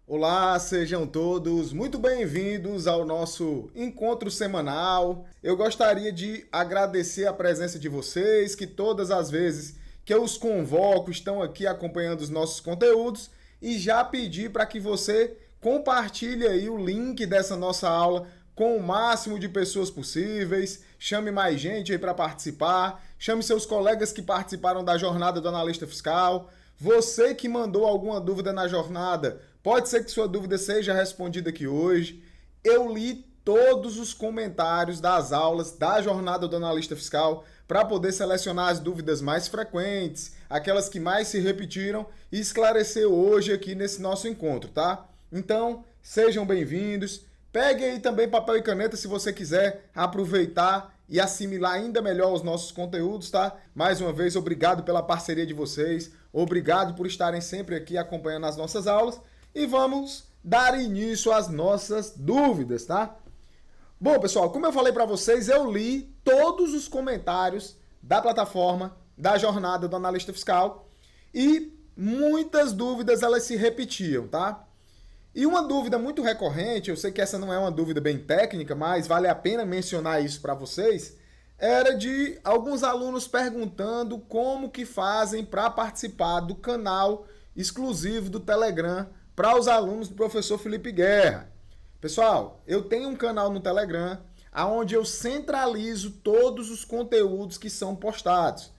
Olá, sejam todos muito bem-vindos ao nosso encontro semanal. Eu gostaria de agradecer a presença de vocês, que todas as vezes que eu os convoco estão aqui acompanhando os nossos conteúdos e já pedir para que você compartilhe aí o link dessa nossa aula com o máximo de pessoas possíveis, chame mais gente aí para participar, chame seus colegas que participaram da jornada do analista fiscal. Você que mandou alguma dúvida na jornada, pode ser que sua dúvida seja respondida aqui hoje. Eu li todos os comentários das aulas da jornada do analista fiscal para poder selecionar as dúvidas mais frequentes, aquelas que mais se repetiram e esclarecer hoje aqui nesse nosso encontro, tá? Então, sejam bem-vindos. Pegue aí também papel e caneta se você quiser aproveitar e assimilar ainda melhor os nossos conteúdos, tá? Mais uma vez, obrigado pela parceria de vocês, obrigado por estarem sempre aqui acompanhando as nossas aulas e vamos dar início às nossas dúvidas, tá? Bom, pessoal, como eu falei para vocês, eu li todos os comentários da plataforma da jornada do analista fiscal e muitas dúvidas elas se repetiam, tá? E uma dúvida muito recorrente, eu sei que essa não é uma dúvida bem técnica, mas vale a pena mencionar isso para vocês, era de alguns alunos perguntando como que fazem para participar do canal exclusivo do Telegram para os alunos do professor Felipe Guerra. Pessoal, eu tenho um canal no Telegram onde eu centralizo todos os conteúdos que são postados.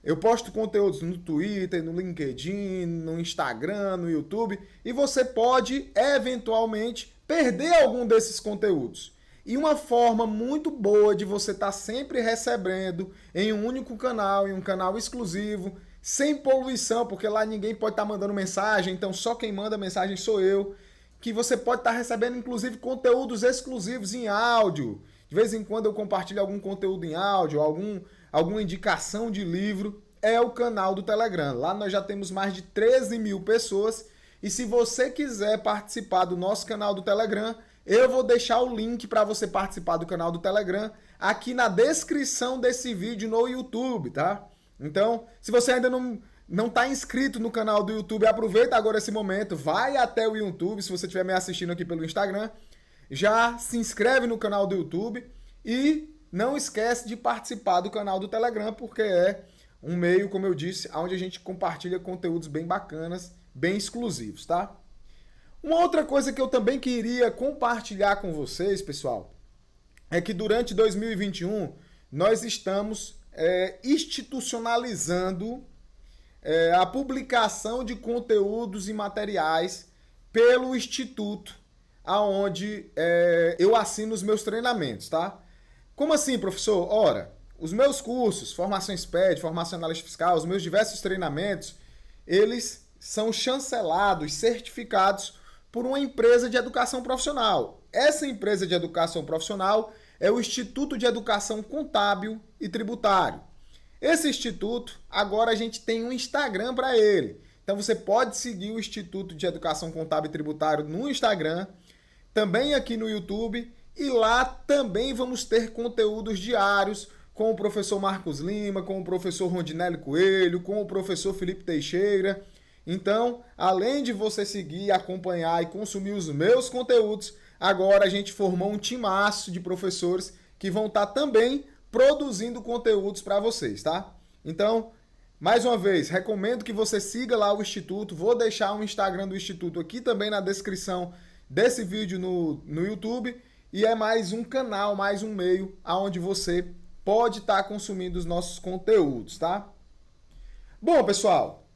Eu posto conteúdos no Twitter, no LinkedIn, no Instagram, no YouTube e você pode, eventualmente, perder algum desses conteúdos. E uma forma muito boa de você estar sempre recebendo em um único canal, em um canal exclusivo, sem poluição, porque lá ninguém pode estar mandando mensagem, então só quem manda mensagem sou eu, que você pode estar recebendo, inclusive, conteúdos exclusivos em áudio. De vez em quando eu compartilho algum conteúdo em áudio, alguma indicação de livro, é o canal do Telegram. Lá nós já temos mais de 13 mil pessoas e se você quiser participar do nosso canal do Telegram, eu vou deixar o link para você participar do canal do Telegram aqui na descrição desse vídeo no YouTube, tá? Então, se você ainda não está inscrito no canal do YouTube, aproveita agora esse momento, vai até o YouTube, se você estiver me assistindo aqui pelo Instagram, já se inscreve no canal do YouTube e não esquece de participar do canal do Telegram, porque é um meio, como eu disse, onde a gente compartilha conteúdos bem bacanas, bem exclusivos, tá? Uma outra coisa que eu também queria compartilhar com vocês, pessoal, é que durante 2021 nós estamos institucionalizando a publicação de conteúdos e materiais pelo Instituto, aonde eu assino os meus treinamentos, tá? Como assim, professor? Ora, os meus cursos, formação SPED, formação analista fiscal, os meus diversos treinamentos, eles são chancelados, certificados por uma empresa de educação profissional. Essa empresa de educação profissional é o Instituto de Educação Contábil e Tributário. Esse instituto, agora a gente tem um Instagram para ele. Então você pode seguir o Instituto de Educação Contábil e Tributário no Instagram, também aqui no YouTube, e lá também vamos ter conteúdos diários com o professor Marcos Lima, com o professor Rondinelli Coelho, com o professor Felipe Teixeira. Então, além de você seguir, acompanhar e consumir os meus conteúdos, agora a gente formou um timaço de professores que vão estar também produzindo conteúdos para vocês, tá? Então, mais uma vez, recomendo que você siga lá o Instituto. Vou deixar o Instagram do Instituto aqui também na descrição desse vídeo no YouTube. E é mais um canal, mais um meio onde você pode estar consumindo os nossos conteúdos, tá? Bom, pessoal,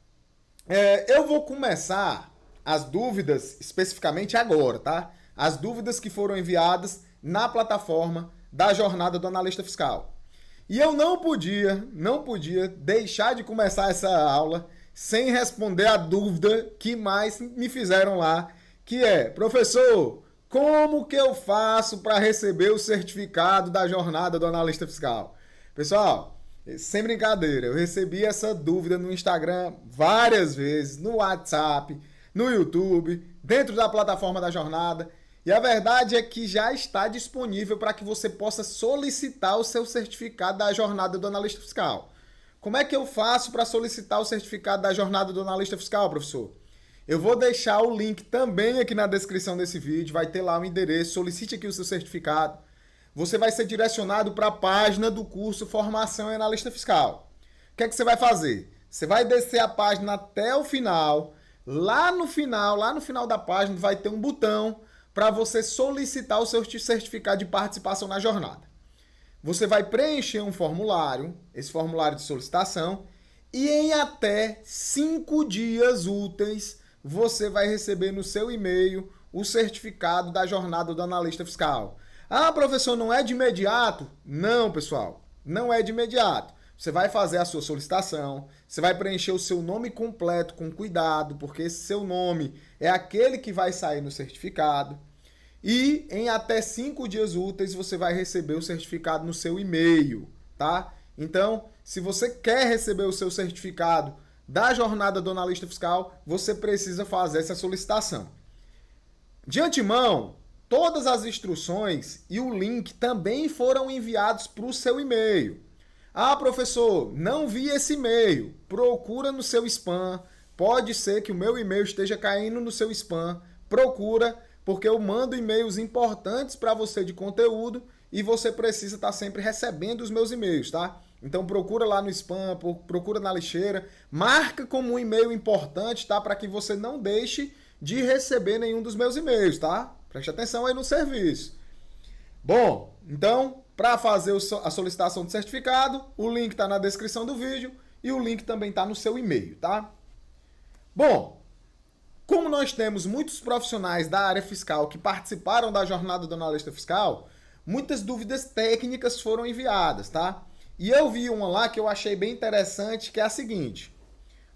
eu vou começar as dúvidas especificamente agora, tá? As dúvidas que foram enviadas na plataforma da jornada do analista fiscal. E eu não podia deixar de começar essa aula sem responder a dúvida que mais me fizeram lá, que é, professor, como que eu faço para receber o certificado da jornada do analista fiscal? Pessoal, sem brincadeira, eu recebi essa dúvida no Instagram várias vezes, no WhatsApp, no YouTube, dentro da plataforma da jornada. E a verdade é que já está disponível para que você possa solicitar o seu certificado da jornada do analista fiscal. Como é que eu faço para solicitar o certificado da jornada do analista fiscal, professor? Eu vou deixar o link também aqui na descrição desse vídeo, vai ter lá o endereço, solicite aqui o seu certificado. Você vai ser direcionado para a página do curso Formação em Analista Fiscal. O que é que você vai fazer? Você vai descer a página até o final. Lá no final da página vai ter um botão para você solicitar o seu certificado de participação na jornada. Você vai preencher um formulário, esse formulário de solicitação, e em até 5 dias úteis você vai receber no seu e-mail o certificado da jornada do analista fiscal. Ah, professor, não é de imediato? Não, pessoal, não é de imediato. Você vai fazer a sua solicitação, você vai preencher o seu nome completo com cuidado, porque esse seu nome é aquele que vai sair no certificado. E em até 5 dias úteis você vai receber o certificado no seu e-mail, tá? Então, se você quer receber o seu certificado da jornada do analista fiscal, você precisa fazer essa solicitação. De antemão, todas as instruções e o link também foram enviados para o seu e-mail. Ah, professor, não vi esse e-mail. Procura no seu spam. Pode ser que o meu e-mail esteja caindo no seu spam. Procura, porque eu mando e-mails importantes para você de conteúdo e você precisa estar sempre recebendo os meus e-mails, tá? Então procura lá no spam, procura na lixeira, marca como um e-mail importante, tá? Para que você não deixe de receber nenhum dos meus e-mails, tá? Preste atenção aí no serviço. Bom, então, para fazer a solicitação de certificado, o link está na descrição do vídeo e o link também está no seu e-mail, tá? Bom, como nós temos muitos profissionais da área fiscal que participaram da jornada do analista fiscal, muitas dúvidas técnicas foram enviadas, tá? E eu vi uma lá que eu achei bem interessante, que é a seguinte: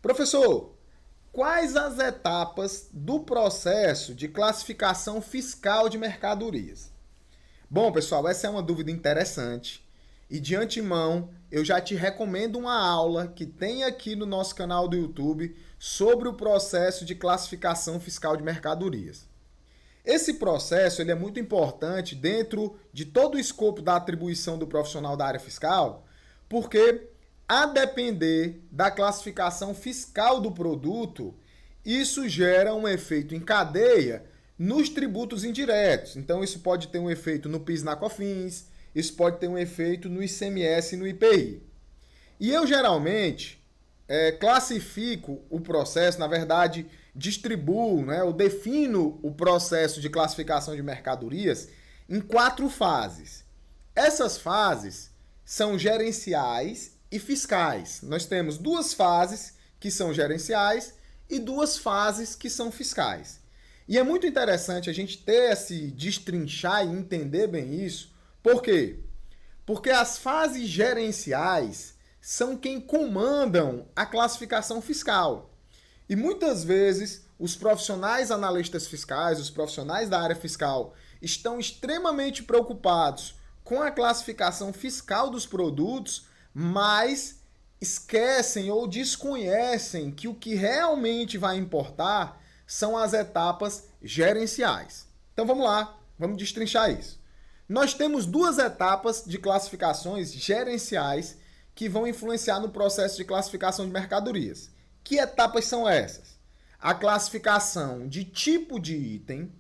professor, quais as etapas do processo de classificação fiscal de mercadorias? Bom, pessoal, essa é uma dúvida interessante e de antemão eu já te recomendo uma aula que tem aqui no nosso canal do YouTube sobre o processo de classificação fiscal de mercadorias. Esse processo ele é muito importante dentro de todo o escopo da atribuição do profissional da área fiscal, porque a depender da classificação fiscal do produto, isso gera um efeito em cadeia nos tributos indiretos. Então, isso pode ter um efeito no PIS e na COFINS, isso pode ter um efeito no ICMS e no IPI. E eu, geralmente, classifico o processo, na verdade, distribuo, né, eu defino o processo de classificação de mercadorias em 4 fases. Essas fases são gerenciais e fiscais. Nós temos 2 fases que são gerenciais e 2 fases que são fiscais. E é muito interessante a gente ter esse destrinchar e entender bem isso. Por quê? Porque as fases gerenciais são quem comandam a classificação fiscal. E muitas vezes os profissionais analistas fiscais, os profissionais da área fiscal, estão extremamente preocupados com a classificação fiscal dos produtos, mas esquecem ou desconhecem que o que realmente vai importar são as etapas gerenciais. Então vamos lá, vamos destrinchar isso. Nós temos 2 etapas de classificações gerenciais que vão influenciar no processo de classificação de mercadorias. Que etapas são essas? A classificação de tipo de item,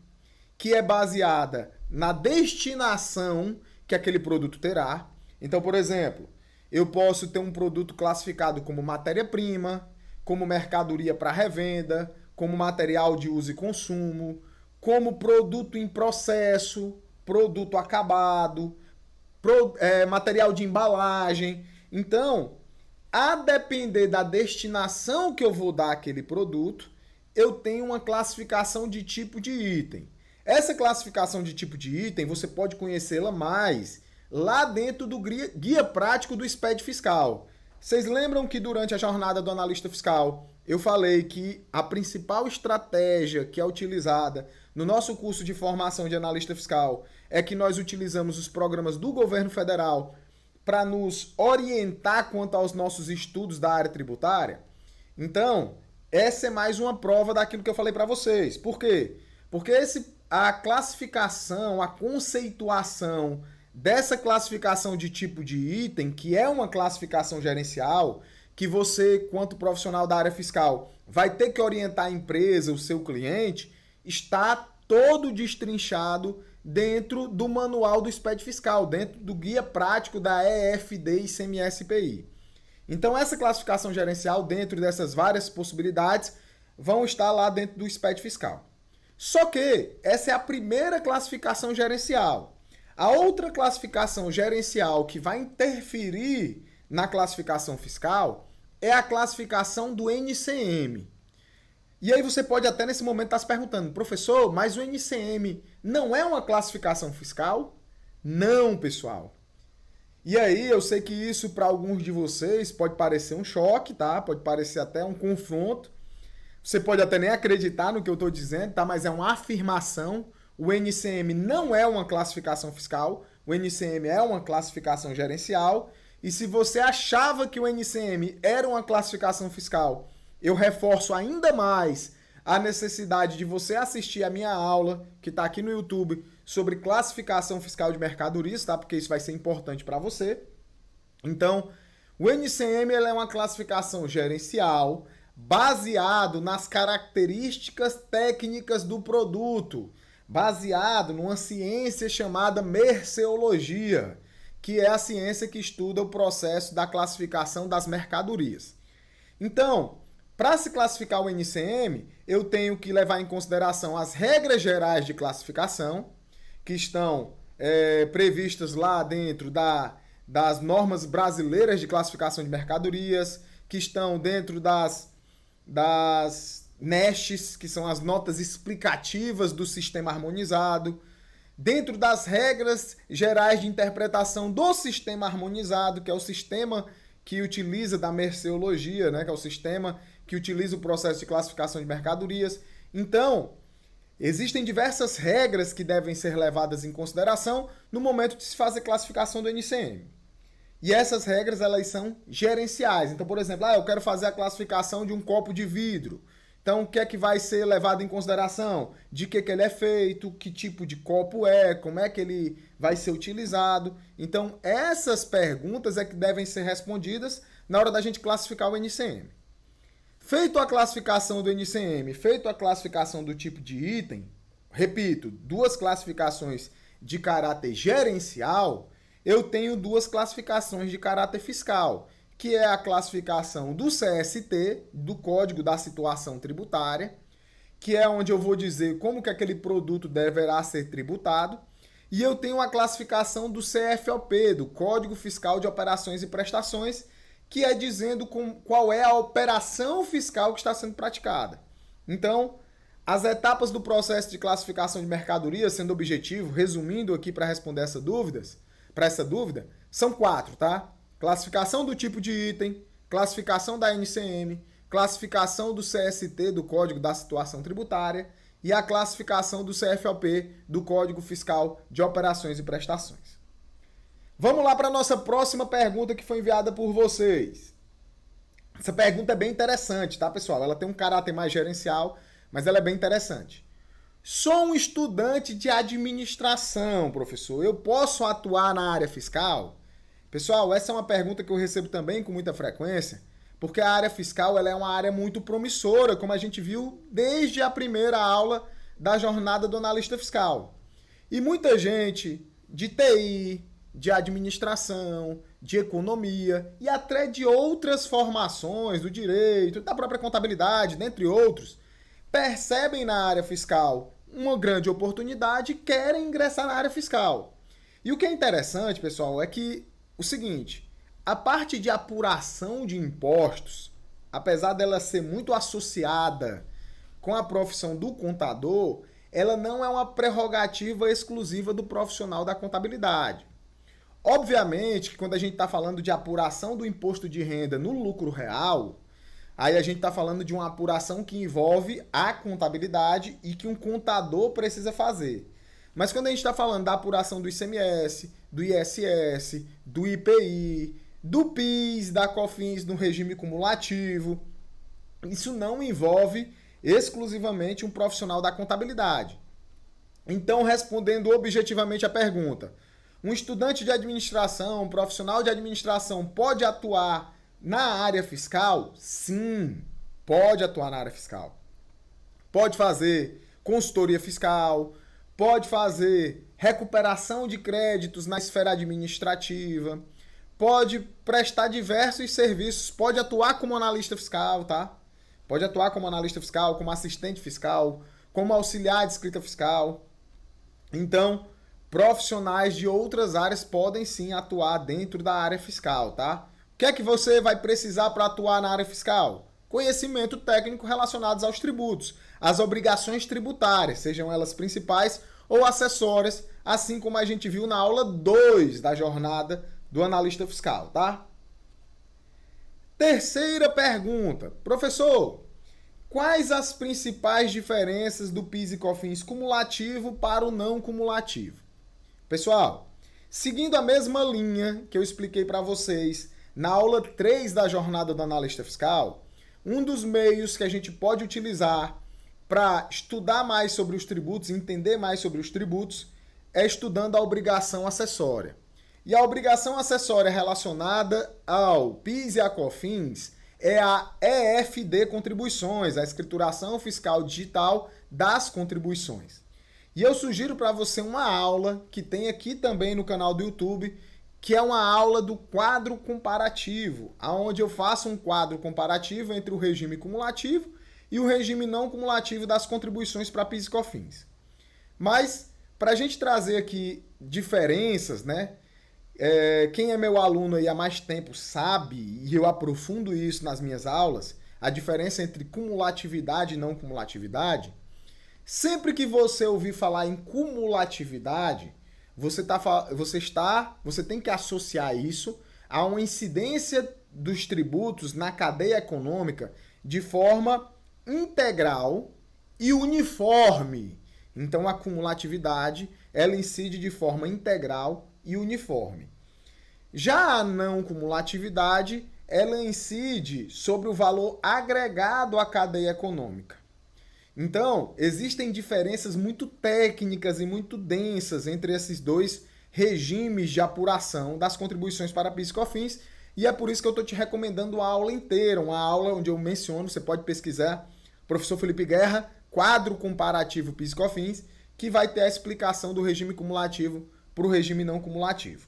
que é baseada na destinação que aquele produto terá. Então, por exemplo, eu posso ter um produto classificado como matéria-prima, como mercadoria para revenda, como material de uso e consumo, como produto em processo, produto acabado, material de embalagem. Então, a depender da destinação que eu vou dar àquele produto, eu tenho uma classificação de tipo de item. Essa classificação de tipo de item, você pode conhecê-la mais lá dentro do guia prático do SPED fiscal. Vocês lembram que durante a jornada do analista fiscal, eu falei que a principal estratégia que é utilizada no nosso curso de formação de analista fiscal é que nós utilizamos os programas do governo federal para nos orientar quanto aos nossos estudos da área tributária? Então, essa é mais uma prova daquilo que eu falei para vocês. Por quê? Porque a classificação, a conceituação dessa classificação de tipo de item, que é uma classificação gerencial, que você, quanto profissional da área fiscal, vai ter que orientar a empresa, o seu cliente, está todo destrinchado dentro do manual do SPED fiscal, dentro do guia prático da EFD e ICMS-PI. Então, essa classificação gerencial, dentro dessas várias possibilidades, vão estar lá dentro do SPED fiscal. Só que essa é a primeira classificação gerencial. A outra classificação gerencial que vai interferir na classificação fiscal é a classificação do NCM. E aí você pode até nesse momento estar se perguntando, professor, mas o NCM não é uma classificação fiscal? Não, pessoal. E aí eu sei que isso para alguns de vocês pode parecer um choque, tá? Pode parecer até um confronto. Você pode até nem acreditar no que eu estou dizendo, tá? Mas é uma afirmação. O NCM não é uma classificação fiscal. O NCM é uma classificação gerencial. E se você achava que o NCM era uma classificação fiscal, eu reforço ainda mais a necessidade de você assistir a minha aula, que está aqui no YouTube, sobre classificação fiscal de mercadorias, tá? Porque isso vai ser importante para você. Então, o NCM ele é uma classificação gerencial baseado nas características técnicas do produto, baseado numa ciência chamada merceologia, que é a ciência que estuda o processo da classificação das mercadorias. Então, para se classificar o NCM, eu tenho que levar em consideração as regras gerais de classificação, que estão previstas lá dentro das normas brasileiras de classificação de mercadorias, que estão dentro das NESHs, que são as notas explicativas do sistema harmonizado, dentro das regras gerais de interpretação do sistema harmonizado, que é o sistema que utiliza da merceologia, né, que é o sistema que utiliza o processo de classificação de mercadorias. Então, existem diversas regras que devem ser levadas em consideração no momento de se fazer classificação do NCM. E essas regras, elas são gerenciais. Então, por exemplo, eu quero fazer a classificação de um copo de vidro. Então, o que é que vai ser levado em consideração? De que ele é feito, que tipo de copo é, como é que ele vai ser utilizado. Então, essas perguntas é que devem ser respondidas na hora da gente classificar o NCM. Feito a classificação do NCM, feito a classificação do tipo de item, repito, duas classificações de caráter gerencial, eu tenho duas classificações de caráter fiscal, que é a classificação do CST, do Código da Situação Tributária, que é onde eu vou dizer como que aquele produto deverá ser tributado, e eu tenho a classificação do CFOP, do Código Fiscal de Operações e Prestações, que é dizendo qual é a operação fiscal que está sendo praticada. Então, as etapas do processo de classificação de mercadorias, sendo objetivo, resumindo aqui para responder essa dúvida, são 4, tá? Classificação do tipo de item, classificação da NCM, classificação do CST, do Código da Situação Tributária, e a classificação do CFOP, do Código Fiscal de Operações e Prestações. Vamos lá para a nossa próxima pergunta que foi enviada por vocês. Essa pergunta é bem interessante, tá, pessoal? Ela tem um caráter mais gerencial, mas ela é bem interessante. Sou um estudante de administração, professor. Eu posso atuar na área fiscal? Pessoal, essa é uma pergunta que eu recebo também com muita frequência, porque a área fiscal ela é uma área muito promissora, como a gente viu desde a primeira aula da jornada do analista fiscal. E muita gente de TI, de administração, de economia e até de outras formações do direito, da própria contabilidade, dentre outros, percebem na área fiscal uma grande oportunidade e querem ingressar na área fiscal. E o que é interessante, pessoal, é que o seguinte, a parte de apuração de impostos, apesar dela ser muito associada com a profissão do contador, ela não é uma prerrogativa exclusiva do profissional da contabilidade. Obviamente que quando a gente está falando de apuração do imposto de renda no lucro real, aí a gente está falando de uma apuração que envolve a contabilidade e que um contador precisa fazer. Mas quando a gente está falando da apuração do ICMS, do ISS, do IPI, do PIS, da COFINS no regime cumulativo, isso não envolve exclusivamente um profissional da contabilidade. Então, respondendo objetivamente a pergunta, um estudante de administração, um profissional de administração pode atuar na área fiscal? Sim. Pode atuar na área fiscal. Pode fazer consultoria fiscal, pode fazer recuperação de créditos na esfera administrativa, pode prestar diversos serviços, pode atuar como analista fiscal, tá? Pode atuar como analista fiscal, como assistente fiscal, como auxiliar de escrita fiscal. Então, profissionais de outras áreas podem sim atuar dentro da área fiscal, tá? O que é que você vai precisar para atuar na área fiscal? Conhecimento técnico relacionados aos tributos, às obrigações tributárias, sejam elas principais ou acessórias, assim como a gente viu na aula 2 da jornada do analista fiscal, tá? Terceira pergunta. Professor, quais as principais diferenças do PIS e COFINS cumulativo para o não cumulativo? Pessoal, seguindo a mesma linha que eu expliquei para vocês na aula 3 da jornada do analista fiscal, um dos meios que a gente pode utilizar para estudar mais sobre os tributos, entender mais sobre os tributos, é estudando a obrigação acessória. E a obrigação acessória relacionada ao PIS e a COFINS é a EFD Contribuições, a escrituração fiscal digital das contribuições. E eu sugiro para você uma aula que tem aqui também no canal do YouTube, que é uma aula do quadro comparativo, onde eu faço um quadro comparativo entre o regime cumulativo e o regime não cumulativo das contribuições para PIS e COFINS. Mas, para a gente trazer aqui diferenças, né? Quem é meu aluno aí há mais tempo sabe, e eu aprofundo isso nas minhas aulas, a diferença entre cumulatividade e não cumulatividade. Sempre que você ouvir falar em cumulatividade, você tem que associar isso a uma incidência dos tributos na cadeia econômica de forma integral e uniforme. Então, a cumulatividade, ela incide de forma integral e uniforme. Já a não cumulatividade, ela incide sobre o valor agregado à cadeia econômica. Então, existem diferenças muito técnicas e muito densas entre esses dois regimes de apuração das contribuições para PIS e COFINS, e é por isso que eu estou te recomendando a aula inteira, uma aula onde eu menciono, você pode pesquisar, professor Felipe Guerra, quadro comparativo PIS e COFINS, que vai ter a explicação do regime cumulativo para o regime não cumulativo.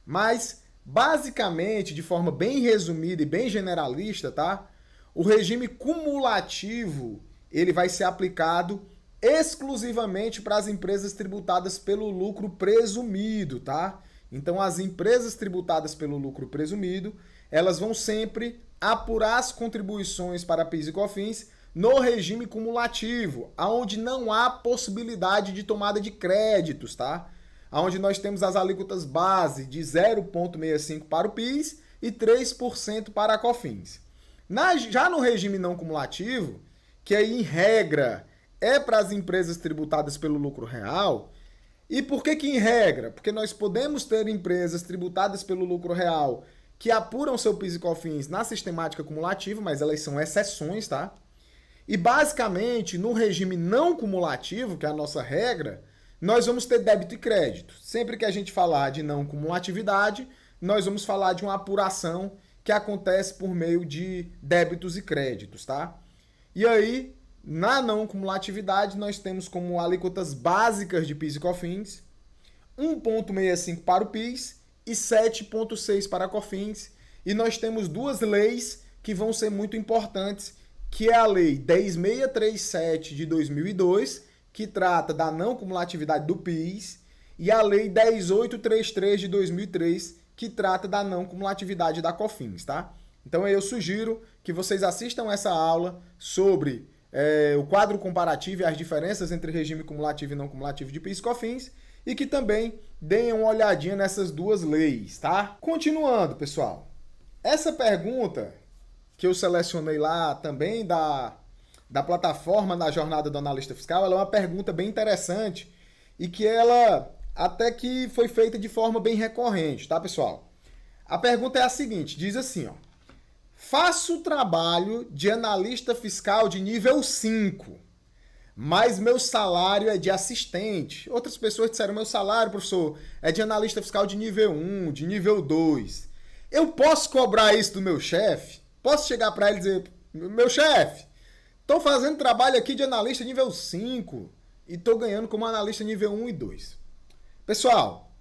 Mas, basicamente, de forma bem resumida e bem generalista, tá? O regime cumulativo ele vai ser aplicado exclusivamente para as empresas tributadas pelo lucro presumido, tá? Então, as empresas tributadas pelo lucro presumido, elas vão sempre apurar as contribuições para PIS e COFINS no regime cumulativo, onde não há possibilidade de tomada de créditos, tá? Onde nós temos as alíquotas base de 0,65% para o PIS e 3% para a COFINS. Já no regime não cumulativo, que aí, em regra, é para as empresas tributadas pelo lucro real. E por que em regra? Porque nós podemos ter empresas tributadas pelo lucro real que apuram seu PIS e COFINS na sistemática cumulativa, mas elas são exceções, tá? E, basicamente, no regime não cumulativo, que é a nossa regra, nós vamos ter débito e crédito. Sempre que a gente falar de não cumulatividade, nós vamos falar de uma apuração que acontece por meio de débitos e créditos, tá? E aí, na não cumulatividade, nós temos como alíquotas básicas de PIS e COFINS 1,65% para o PIS e 7,6% para a COFINS. E nós temos duas leis que vão ser muito importantes, que é a Lei 10.637 de 2002, que trata da não cumulatividade do PIS, e a Lei 10.833 de 2003, que trata da não cumulatividade da COFINS, tá? Então eu sugiro que vocês assistam essa aula sobre o quadro comparativo e as diferenças entre regime cumulativo e não cumulativo de PIS e COFINS e que também deem uma olhadinha nessas duas leis, tá? Continuando, pessoal. Essa pergunta que eu selecionei lá também da plataforma da jornada do analista fiscal, ela é uma pergunta bem interessante e que ela até que foi feita de forma bem recorrente, tá, pessoal? A pergunta é a seguinte, diz assim, ó. Faço trabalho de analista fiscal de nível 5, mas meu salário é de assistente. Outras pessoas disseram, meu salário, professor, é de analista fiscal de nível 1, de nível 2. Eu posso cobrar isso do meu chefe? Posso chegar para ele e dizer, Meu chefe, tô fazendo trabalho aqui de analista nível 5 e tô ganhando como analista nível 1 e 2. Pessoal,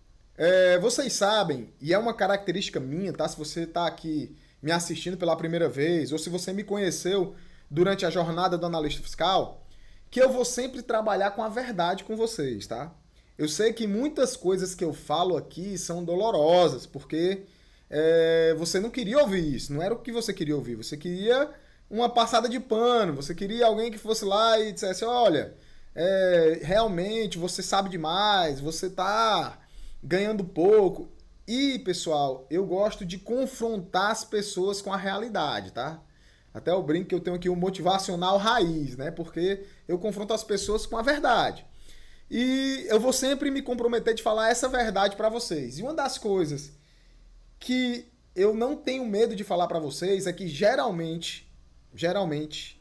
vocês sabem, e é uma característica minha, tá? Se você tá aqui me assistindo pela primeira vez, ou se você me conheceu durante a jornada do analista fiscal, que eu vou sempre trabalhar com a verdade com vocês, tá? Eu sei que muitas coisas que eu falo aqui são dolorosas, porque você não queria ouvir isso, não era o que você queria ouvir, você queria uma passada de pano, você queria alguém que fosse lá e dissesse, olha, realmente você sabe demais, você tá ganhando pouco. E, pessoal, eu gosto de confrontar as pessoas com a realidade, tá? Até eu brinco que eu tenho aqui um motivacional raiz, né? Porque eu confronto as pessoas com a verdade. E eu vou sempre me comprometer de falar essa verdade para vocês. E uma das coisas que eu não tenho medo de falar para vocês é que geralmente,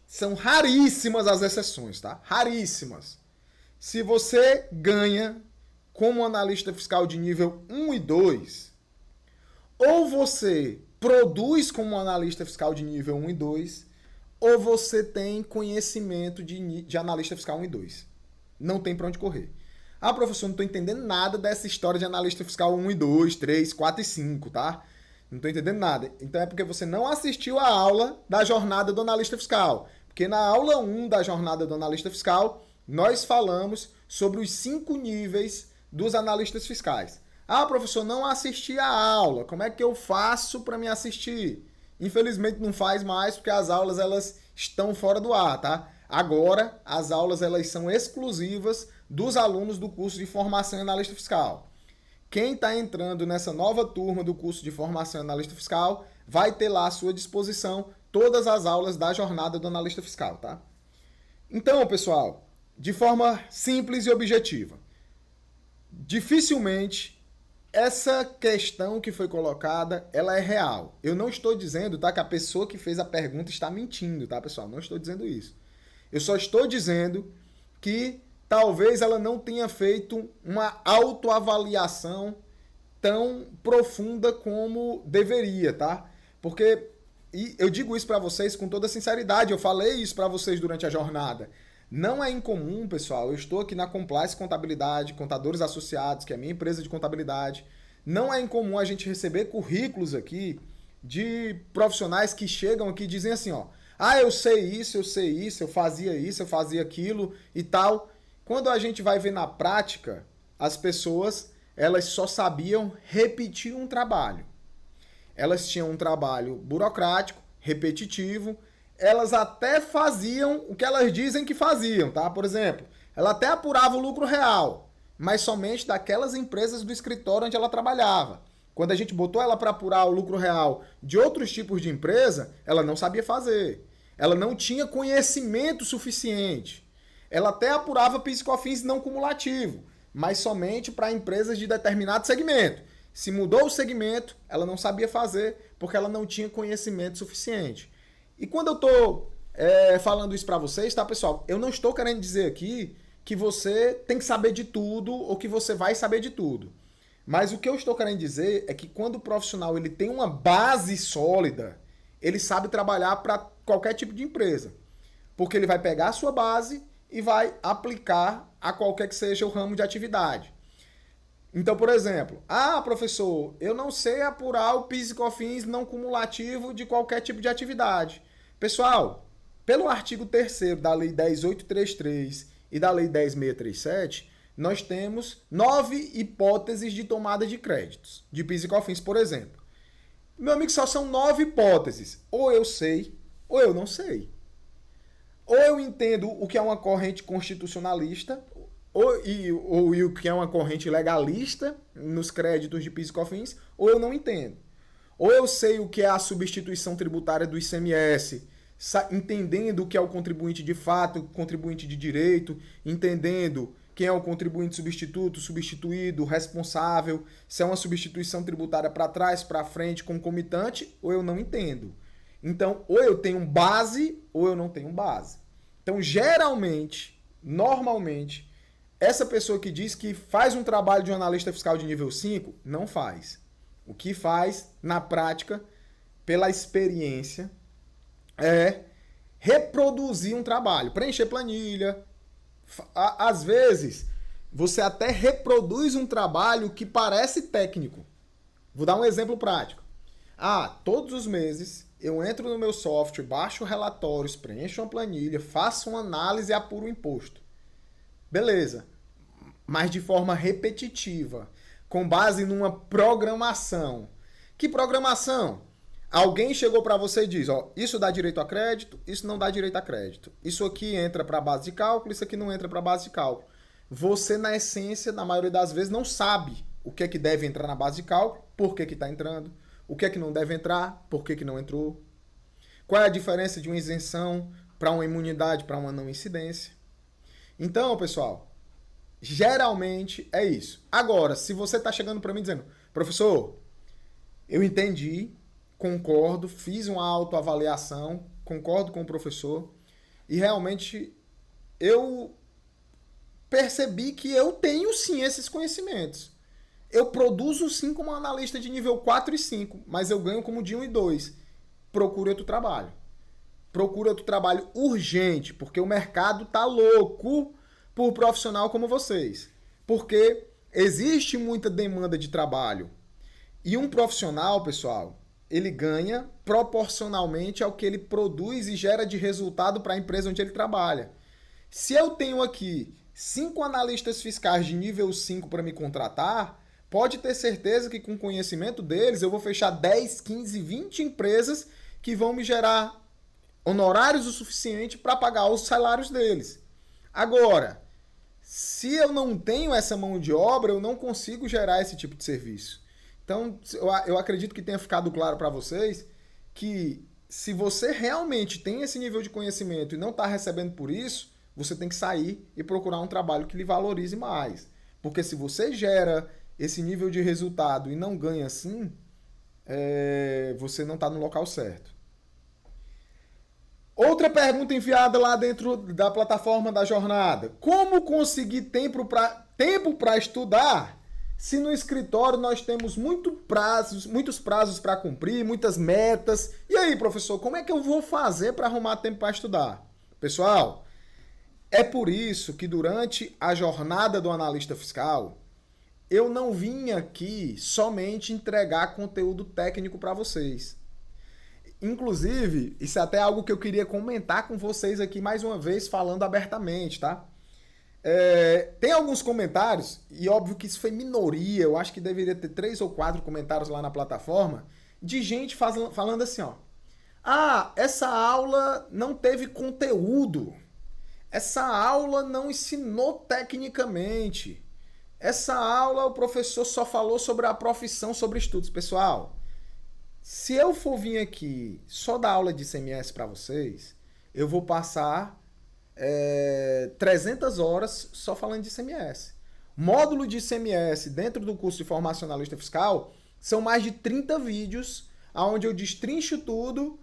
são raríssimas as exceções, tá? Raríssimas. Se você ganha como analista fiscal de nível 1 e 2, ou você produz como analista fiscal de nível 1 e 2, ou você tem conhecimento de analista fiscal 1 e 2. Não tem para onde correr. Ah, professor, não estou entendendo nada dessa história de analista fiscal 1 e 2, 3, 4 e 5, tá? Não estou entendendo nada. Então é porque você não assistiu a aula da jornada do analista fiscal. Porque na aula 1 da jornada do analista fiscal, nós falamos sobre os 5 níveis dos analistas fiscais. Ah, professor, não assisti a aula. Como é que eu faço para me assistir? Infelizmente não faz mais, porque as aulas elas estão fora do ar, tá? Agora, as aulas elas são exclusivas dos alunos do curso de formação em analista fiscal. Quem está entrando nessa nova turma do curso de formação em analista fiscal vai ter lá à sua disposição todas as aulas da jornada do analista fiscal, tá? Então, pessoal, de forma simples e objetiva, dificilmente essa questão que foi colocada, ela é real. Eu não estou dizendo, tá, que a pessoa que fez a pergunta está mentindo, tá, pessoal? Não estou dizendo isso. Eu só estou dizendo que talvez ela não tenha feito uma autoavaliação tão profunda como deveria, tá? Porque, e eu digo isso para vocês com toda sinceridade, eu falei isso para vocês durante a jornada. Não é incomum, pessoal, eu estou aqui na Compliance Contabilidade, Contadores Associados, que é a minha empresa de contabilidade. Não é incomum a gente receber currículos aqui de profissionais que chegam aqui e dizem assim, ó, ah, eu sei isso, eu fazia aquilo e tal. Quando a gente vai ver na prática, as pessoas, elas só sabiam repetir um trabalho. Elas tinham um trabalho burocrático, repetitivo, elas até faziam o que elas dizem que faziam, tá? Por exemplo, ela até apurava o lucro real, mas somente daquelas empresas do escritório onde ela trabalhava. Quando a gente botou ela para apurar o lucro real de outros tipos de empresa, ela não sabia fazer. Ela não tinha conhecimento suficiente. Ela até apurava PIS e COFINS não cumulativo, mas somente para empresas de determinado segmento. Se mudou o segmento, ela não sabia fazer porque ela não tinha conhecimento suficiente. E quando eu estou falando isso para vocês, tá, pessoal? Eu não estou querendo dizer aqui que você tem que saber de tudo ou que você vai saber de tudo. Mas o que eu estou querendo dizer é que quando o profissional ele tem uma base sólida, ele sabe trabalhar para qualquer tipo de empresa. Porque ele vai pegar a sua base e vai aplicar a qualquer que seja o ramo de atividade. Então, por exemplo, ah, professor, eu não sei apurar o PIS e COFINS não cumulativo de qualquer tipo de atividade. Pessoal, pelo artigo 3º da Lei 10.833 e da Lei 10.637, nós temos 9 hipóteses de tomada de créditos, de PIS e COFINS, por exemplo. Meu amigo, só são 9 hipóteses. Ou eu sei, ou eu não sei. Ou eu entendo o que é uma corrente constitucionalista, ou o que é uma corrente legalista nos créditos de PIS e COFINS, ou eu não entendo. Ou eu sei o que é a substituição tributária do ICMS, entendendo o que é o contribuinte de fato, o contribuinte de direito, entendendo quem é o contribuinte substituto, substituído, responsável, se é uma substituição tributária para trás, para frente, concomitante, ou eu não entendo. Então, ou eu tenho base, ou eu não tenho base. Então, geralmente, normalmente, essa pessoa que diz que faz um trabalho de um analista fiscal de nível 5, não faz. O que faz, na prática, pela experiência, é reproduzir um trabalho, preencher planilha. Às vezes, você até reproduz um trabalho que parece técnico. Vou dar um exemplo prático. Todos os meses eu entro no meu software, baixo relatórios, preencho uma planilha, faço uma análise e apuro o imposto. Beleza. Mas de forma repetitiva, com base numa programação. Que programação? Alguém chegou para você e diz, isso dá direito a crédito, isso não dá direito a crédito. Isso aqui entra para a base de cálculo, isso aqui não entra para a base de cálculo. Você, na essência, na maioria das vezes, não sabe o que é que deve entrar na base de cálculo, por que está entrando, o que é que não deve entrar, por que não entrou. Qual é a diferença de uma isenção para uma imunidade, para uma não incidência. Então, pessoal, geralmente é isso. Agora, se você está chegando para mim dizendo, professor, eu entendi, concordo, fiz uma autoavaliação, concordo com o professor e realmente eu percebi que eu tenho sim esses conhecimentos. Eu produzo sim como analista de nível 4 e 5, mas eu ganho como de 1 e 2. Procure outro trabalho. Procure outro trabalho urgente, porque o mercado tá louco por profissional como vocês. Porque existe muita demanda de trabalho. E um profissional, pessoal, ele ganha proporcionalmente ao que ele produz e gera de resultado para a empresa onde ele trabalha. Se eu tenho aqui 5 analistas fiscais de nível 5 para me contratar, pode ter certeza que com o conhecimento deles eu vou fechar 10, 15, 20 empresas que vão me gerar honorários o suficiente para pagar os salários deles. Agora, se eu não tenho essa mão de obra, eu não consigo gerar esse tipo de serviço. Então, eu acredito que tenha ficado claro para vocês que se você realmente tem esse nível de conhecimento e não está recebendo por isso, você tem que sair e procurar um trabalho que lhe valorize mais. Porque se você gera esse nível de resultado e não ganha assim, você não está no local certo. Outra pergunta enviada lá dentro da plataforma da jornada. Como conseguir tempo para estudar se no escritório nós temos muitos prazos para cumprir, muitas metas? E aí, professor, como é que eu vou fazer para arrumar tempo para estudar? Pessoal, é por isso que durante a jornada do analista fiscal, eu não vim aqui somente entregar conteúdo técnico para vocês. Inclusive, isso é até algo que eu queria comentar com vocês aqui mais uma vez, falando abertamente, tá? Tem alguns comentários, e óbvio que isso foi minoria, eu acho que deveria ter 3 ou 4 comentários lá na plataforma, de gente falando assim, essa aula não teve conteúdo, essa aula não ensinou tecnicamente, essa aula o professor só falou sobre a profissão, sobre estudos. Pessoal, se eu for vir aqui só dar aula de ICMS para vocês, eu vou passar 300 horas só falando de ICMS. Módulo de ICMS dentro do curso de formação analista fiscal são mais de 30 vídeos, onde eu destrincho tudo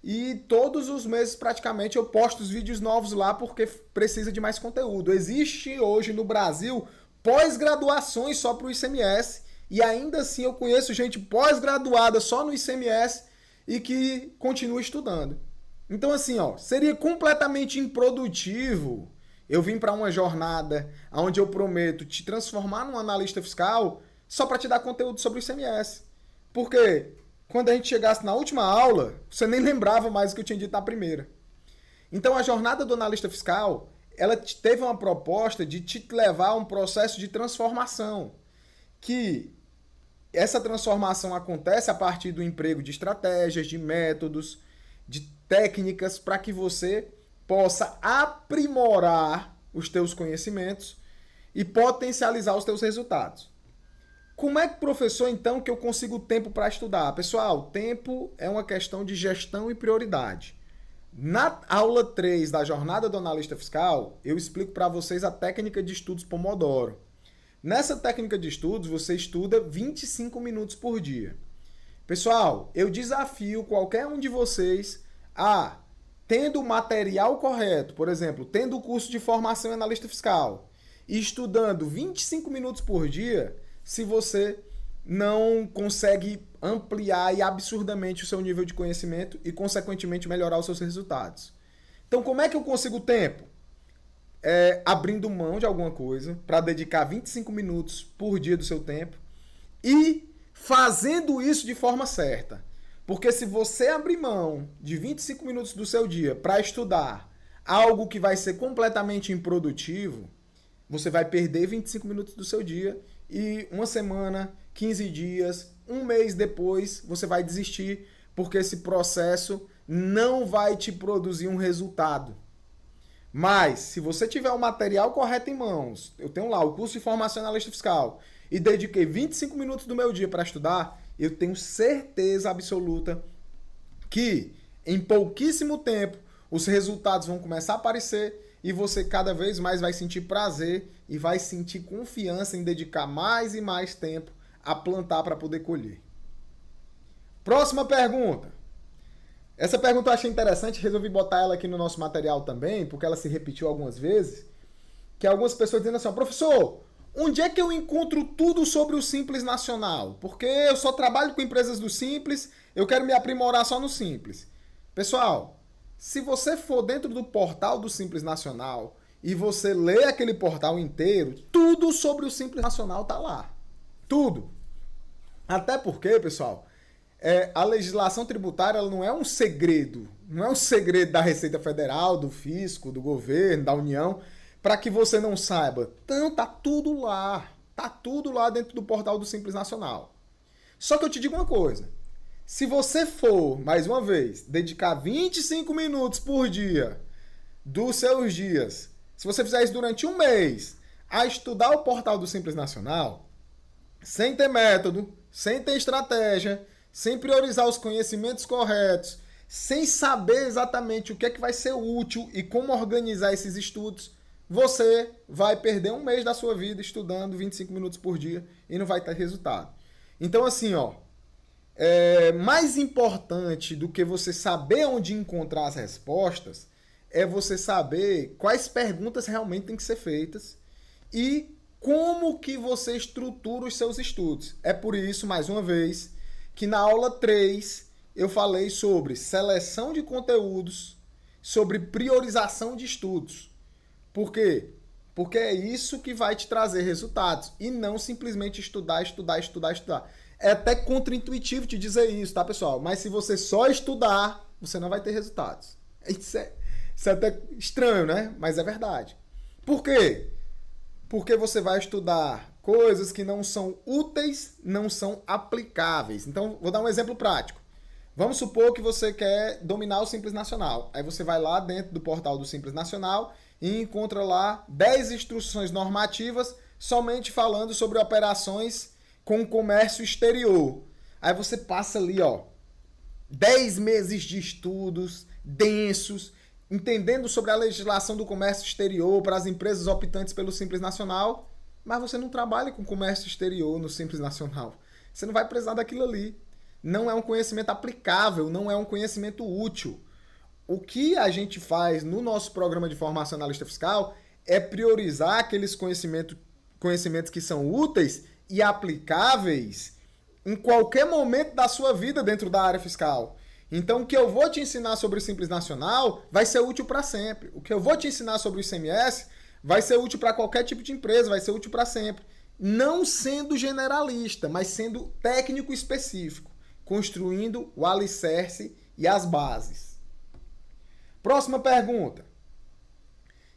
e todos os meses praticamente eu posto os vídeos novos lá porque precisa de mais conteúdo. Existe hoje no Brasil pós-graduações só para o ICMS e ainda assim eu conheço gente pós-graduada só no ICMS e que continua estudando. Então assim, seria completamente improdutivo eu vim para uma jornada onde eu prometo te transformar num analista fiscal só para te dar conteúdo sobre o ICMS. Porque quando a gente chegasse na última aula, você nem lembrava mais o que eu tinha dito na primeira. Então a jornada do analista fiscal, ela teve uma proposta de te levar a um processo de transformação. Que essa transformação acontece a partir do emprego de estratégias, de métodos, de técnicas para que você possa aprimorar os teus conhecimentos e potencializar os teus resultados. Como é que, professor, então, que eu consigo tempo para estudar? Pessoal, tempo é uma questão de gestão e prioridade. Na aula 3 da jornada do analista fiscal, eu explico para vocês a técnica de estudos Pomodoro. Nessa técnica de estudos, você estuda 25 minutos por dia. Pessoal, eu desafio qualquer um de vocês a, tendo o material correto, por exemplo, tendo o curso de formação em analista fiscal, e estudando 25 minutos por dia, se você não consegue ampliar e absurdamente o seu nível de conhecimento e, consequentemente, melhorar os seus resultados. Então, como é que eu consigo tempo? Abrindo mão de alguma coisa para dedicar 25 minutos por dia do seu tempo e fazendo isso de forma certa. Porque se você abrir mão de 25 minutos do seu dia para estudar algo que vai ser completamente improdutivo, você vai perder 25 minutos do seu dia e uma semana, 15 dias, um mês depois, você vai desistir porque esse processo não vai te produzir um resultado. Mas, se você tiver o material correto em mãos, eu tenho lá o curso de formação em analista fiscal e dediquei 25 minutos do meu dia para estudar, eu tenho certeza absoluta que em pouquíssimo tempo os resultados vão começar a aparecer e você cada vez mais vai sentir prazer e vai sentir confiança em dedicar mais e mais tempo a plantar para poder colher. Próxima pergunta. Essa pergunta eu achei interessante, resolvi botar ela aqui no nosso material também, porque ela se repetiu algumas vezes, que algumas pessoas dizendo assim, professor, onde é que eu encontro tudo sobre o Simples Nacional? Porque eu só trabalho com empresas do Simples, eu quero me aprimorar só no Simples. Pessoal, se você for dentro do portal do Simples Nacional e você ler aquele portal inteiro, tudo sobre o Simples Nacional tá lá. Tudo. Até porque, pessoal, a legislação tributária ela não é um segredo. Não é um segredo da Receita Federal, do Fisco, do governo, da União, para que você não saiba. Então, tá tudo lá. Tá tudo lá dentro do portal do Simples Nacional. Só que eu te digo uma coisa. Se você for, mais uma vez, dedicar 25 minutos por dia dos seus dias, se você fizer isso durante um mês, a estudar o portal do Simples Nacional, sem ter método, sem ter estratégia, sem priorizar os conhecimentos corretos, sem saber exatamente o que é que vai ser útil e como organizar esses estudos, você vai perder um mês da sua vida estudando 25 minutos por dia e não vai ter resultado. Então, assim, mais importante do que você saber onde encontrar as respostas é você saber quais perguntas realmente têm que ser feitas e como que você estrutura os seus estudos. É por isso, mais uma vez, que na aula 3 eu falei sobre seleção de conteúdos, sobre priorização de estudos. Por quê? Porque é isso que vai te trazer resultados e não simplesmente estudar. É até contraintuitivo te dizer isso, tá, pessoal? Mas se você só estudar, você não vai ter resultados. Isso é até estranho, né? Mas é verdade. Por quê? Porque você vai estudar coisas que não são úteis, não são aplicáveis. Então, vou dar um exemplo prático. Vamos supor que você quer dominar o Simples Nacional. Aí você vai lá dentro do portal do Simples Nacional e encontra lá 10 instruções normativas somente falando sobre operações com comércio exterior. Aí você passa ali, 10 meses de estudos densos, entendendo sobre a legislação do comércio exterior para as empresas optantes pelo Simples Nacional, mas você não trabalha com comércio exterior no Simples Nacional. Você não vai precisar daquilo ali. Não é um conhecimento aplicável, não é um conhecimento útil. O que a gente faz no nosso programa de formação analista fiscal é priorizar aqueles conhecimentos que são úteis e aplicáveis em qualquer momento da sua vida dentro da área fiscal. Então, o que eu vou te ensinar sobre o Simples Nacional vai ser útil para sempre. O que eu vou te ensinar sobre o ICMS vai ser útil para qualquer tipo de empresa, vai ser útil para sempre. Não sendo generalista, mas sendo técnico específico, construindo o alicerce e as bases. Próxima pergunta.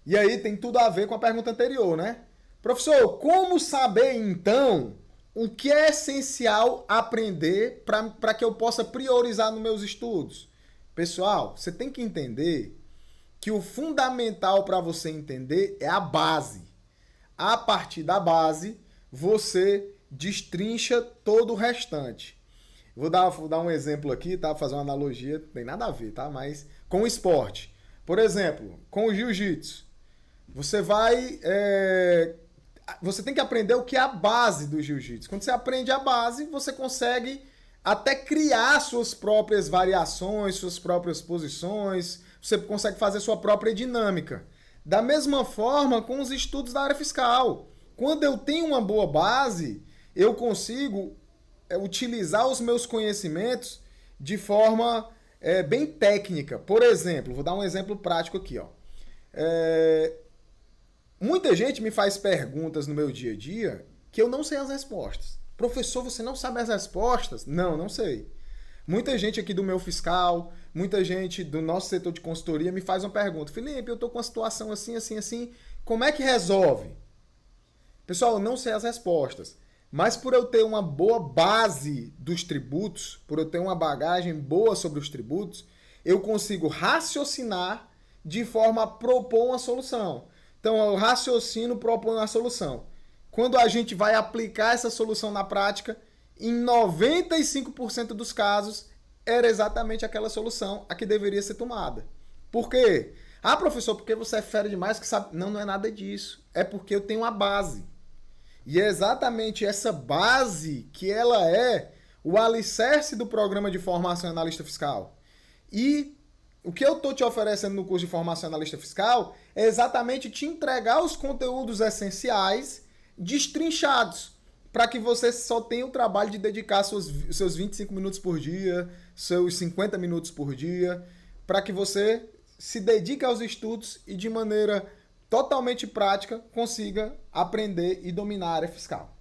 E aí tem tudo a ver com a pergunta anterior, né? Professor, como saber então o que é essencial aprender para que eu possa priorizar nos meus estudos? Pessoal, você tem que entender que o fundamental para você entender é a base. A partir da base, você destrincha todo o restante. Vou dar um exemplo aqui, tá? Vou fazer uma analogia, não tem nada a ver, tá? Mas com o esporte. Por exemplo, com o jiu-jitsu. Você tem que aprender o que é a base do jiu-jitsu. Quando você aprende a base, você consegue até criar suas próprias variações, suas próprias posições, você consegue fazer sua própria dinâmica. Da mesma forma com os estudos da área fiscal. Quando eu tenho uma boa base, eu consigo utilizar os meus conhecimentos de forma bem técnica. Por exemplo, vou dar um exemplo prático aqui, ó. Muita gente me faz perguntas no meu dia a dia que eu não sei as respostas. Professor, você não sabe as respostas? Não, não sei. Muita gente aqui do meu fiscal, muita gente do nosso setor de consultoria me faz uma pergunta. Felipe, eu tô com uma situação assim, assim, assim. Como é que resolve? Pessoal, eu não sei as respostas. Mas por eu ter uma boa base dos tributos, por eu ter uma bagagem boa sobre os tributos, eu consigo raciocinar de forma a propor uma solução. Então, eu raciocino, proponho uma solução. Quando a gente vai aplicar essa solução na prática, em 95% dos casos, era exatamente aquela solução a que deveria ser tomada. Por quê? Ah, professor, porque você é fera demais que sabe... Não, não é nada disso. É porque eu tenho uma base. E é exatamente essa base que ela é o alicerce do programa de formação analista fiscal. E o que eu estou te oferecendo no curso de formação analista fiscal é exatamente te entregar os conteúdos essenciais destrinchados, para que você só tenha o trabalho de dedicar seus 25 minutos por dia, seus 50 minutos por dia, para que você se dedique aos estudos e de maneira totalmente prática consiga aprender e dominar a área fiscal.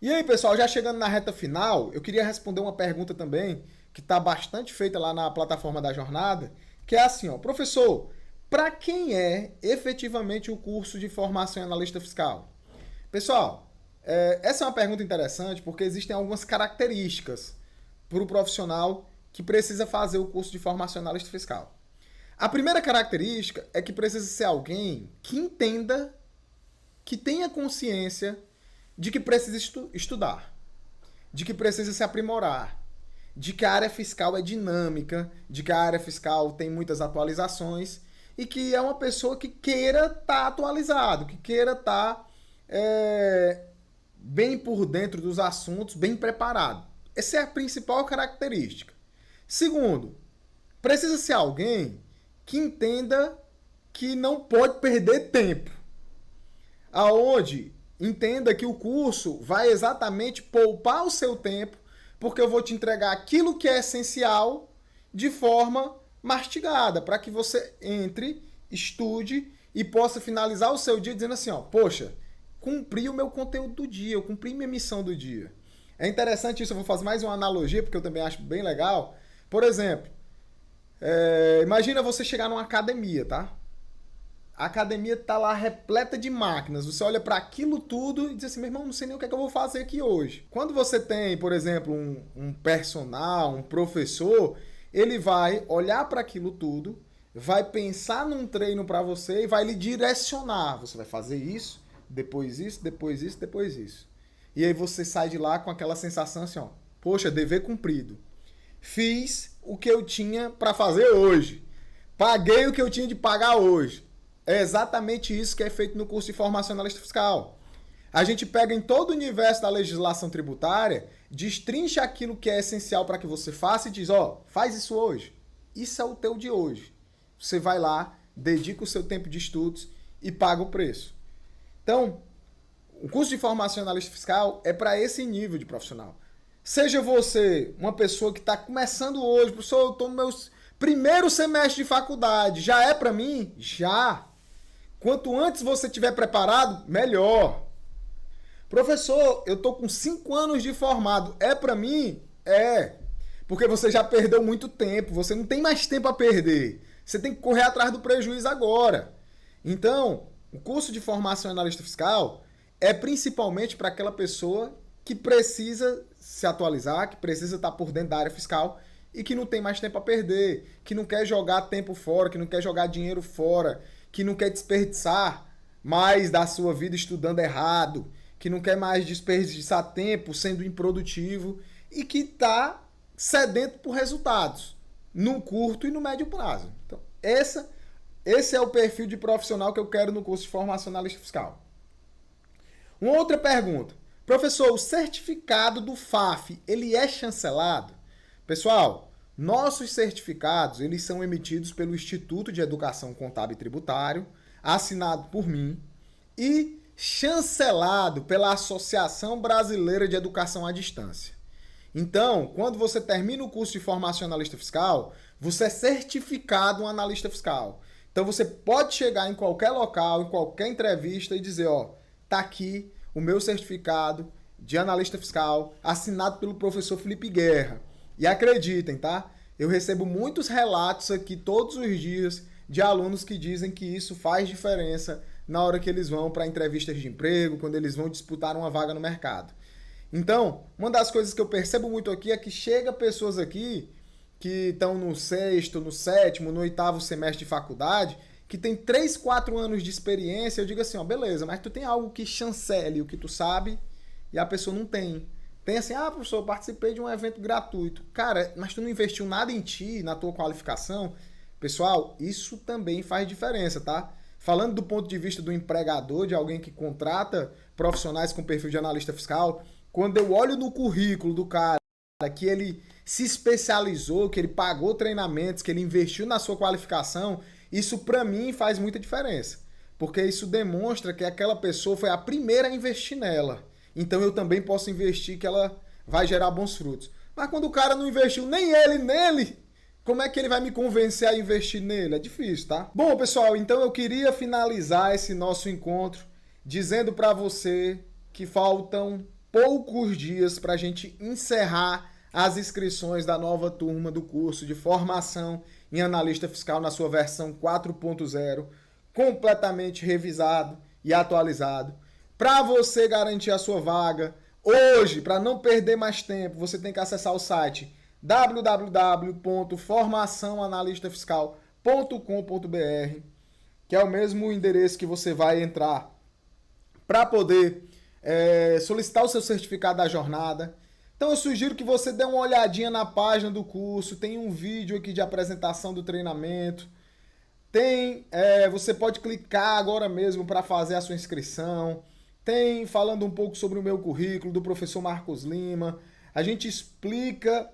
E aí, pessoal, já chegando na reta final, eu queria responder uma pergunta também, que está bastante feita lá na plataforma da jornada, que é assim, ó, professor, para quem é efetivamente o curso de formação em analista fiscal? Pessoal, essa é uma pergunta interessante porque existem algumas características para o profissional que precisa fazer o curso de formação em analista fiscal. A primeira característica é que precisa ser alguém que entenda, que tenha consciência de que precisa estudar, de que precisa se aprimorar, de que a área fiscal é dinâmica, de que a área fiscal tem muitas atualizações e que é uma pessoa que queira estar atualizado, que queira estar bem por dentro dos assuntos, bem preparado. Essa é a principal característica. Segundo, precisa ser alguém que entenda que não pode perder tempo. Aonde entenda que o curso vai exatamente poupar o seu tempo, porque eu vou te entregar aquilo que é essencial de forma mastigada, para que você entre, estude e possa finalizar o seu dia dizendo assim, ó, poxa, cumpri o meu conteúdo do dia, eu cumpri minha missão do dia. É interessante isso, eu vou fazer mais uma analogia, porque eu também acho bem legal. Por exemplo, imagina você chegar numa academia, tá? A academia tá lá repleta de máquinas. Você olha para aquilo tudo e diz assim, meu irmão, não sei nem o que é que eu vou fazer aqui hoje. Quando você tem, por exemplo, um personal, um professor, ele vai olhar para aquilo tudo, vai pensar num treino para você e vai lhe direcionar. Você vai fazer isso, depois isso, depois isso, depois isso. E aí você sai de lá com aquela sensação assim, ó, poxa, dever cumprido. Fiz o que eu tinha para fazer hoje. Paguei o que eu tinha de pagar hoje. É exatamente isso que é feito no curso de formação analista fiscal. A gente pega em todo o universo da legislação tributária, destrincha aquilo que é essencial para que você faça e diz, ó, faz isso hoje. Isso é o teu de hoje. Você vai lá, dedica o seu tempo de estudos e paga o preço. Então, o curso de formação analista fiscal é para esse nível de profissional. Seja você uma pessoa que está começando hoje, professor, eu estou no meu primeiro semestre de faculdade, já é para mim? Já. Quanto antes você estiver preparado, melhor. Professor, eu estou com 5 anos de formado, é para mim? É. Porque você já perdeu muito tempo, você não tem mais tempo a perder. Você tem que correr atrás do prejuízo agora. Então, o curso de formação em analista fiscal é principalmente para aquela pessoa que precisa se atualizar, que precisa estar por dentro da área fiscal e que não tem mais tempo a perder, que não quer jogar tempo fora, que não quer jogar dinheiro fora, que não quer desperdiçar mais da sua vida estudando errado, que não quer mais desperdiçar tempo sendo improdutivo e que está sedento por resultados no curto e no médio prazo. Então, esse é o perfil de profissional que eu quero no curso de formação analista fiscal. Uma outra pergunta. Professor, o certificado do FAF, ele é chancelado? Pessoal, nossos certificados, eles são emitidos pelo Instituto de Educação Contábil e Tributário, assinado por mim, e chancelado pela Associação Brasileira de Educação à Distância. Então, quando você termina o curso de formação em analista fiscal, você é certificado um analista fiscal. Então, você pode chegar em qualquer local, em qualquer entrevista e dizer, ó, tá aqui o meu certificado de analista fiscal, assinado pelo professor Felipe Guerra. E acreditem, tá? Eu recebo muitos relatos aqui todos os dias de alunos que dizem que isso faz diferença na hora que eles vão para entrevistas de emprego, quando eles vão disputar uma vaga no mercado. Então, uma das coisas que eu percebo muito aqui é que chega pessoas aqui que estão no sexto, no sétimo, no oitavo semestre de faculdade, que tem 3, 4 anos de experiência. Eu digo assim, ó, beleza, mas tu tem algo que chancele o que tu sabe e a pessoa não tem. Tem assim, ah, professor, eu participei de um evento gratuito. Cara, mas tu não investiu nada em ti, na tua qualificação. Pessoal, isso também faz diferença, tá? Falando do ponto de vista do empregador, de alguém que contrata profissionais com perfil de analista fiscal, quando eu olho no currículo do cara que ele se especializou, que ele pagou treinamentos, que ele investiu na sua qualificação, isso para mim faz muita diferença. Porque isso demonstra que aquela pessoa foi a primeira a investir nela. Então eu também posso investir que ela vai gerar bons frutos. Mas quando o cara não investiu nem ele nele, como é que ele vai me convencer a investir nele? É difícil, tá? Bom, pessoal, então eu queria finalizar esse nosso encontro dizendo para você que faltam poucos dias para a gente encerrar as inscrições da nova turma do curso de formação em analista fiscal na sua versão 4.0, completamente revisado e atualizado. Para você garantir a sua vaga, hoje, para não perder mais tempo, você tem que acessar o site www.formaçãoanalistafiscal.com.br, que é o mesmo endereço que você vai entrar para poder solicitar o seu certificado da jornada. Então eu sugiro que você dê uma olhadinha na página do curso, tem um vídeo aqui de apresentação do treinamento, você pode clicar agora mesmo para fazer a sua inscrição, tem falando um pouco sobre o meu currículo, do professor Marcos Lima, a gente explica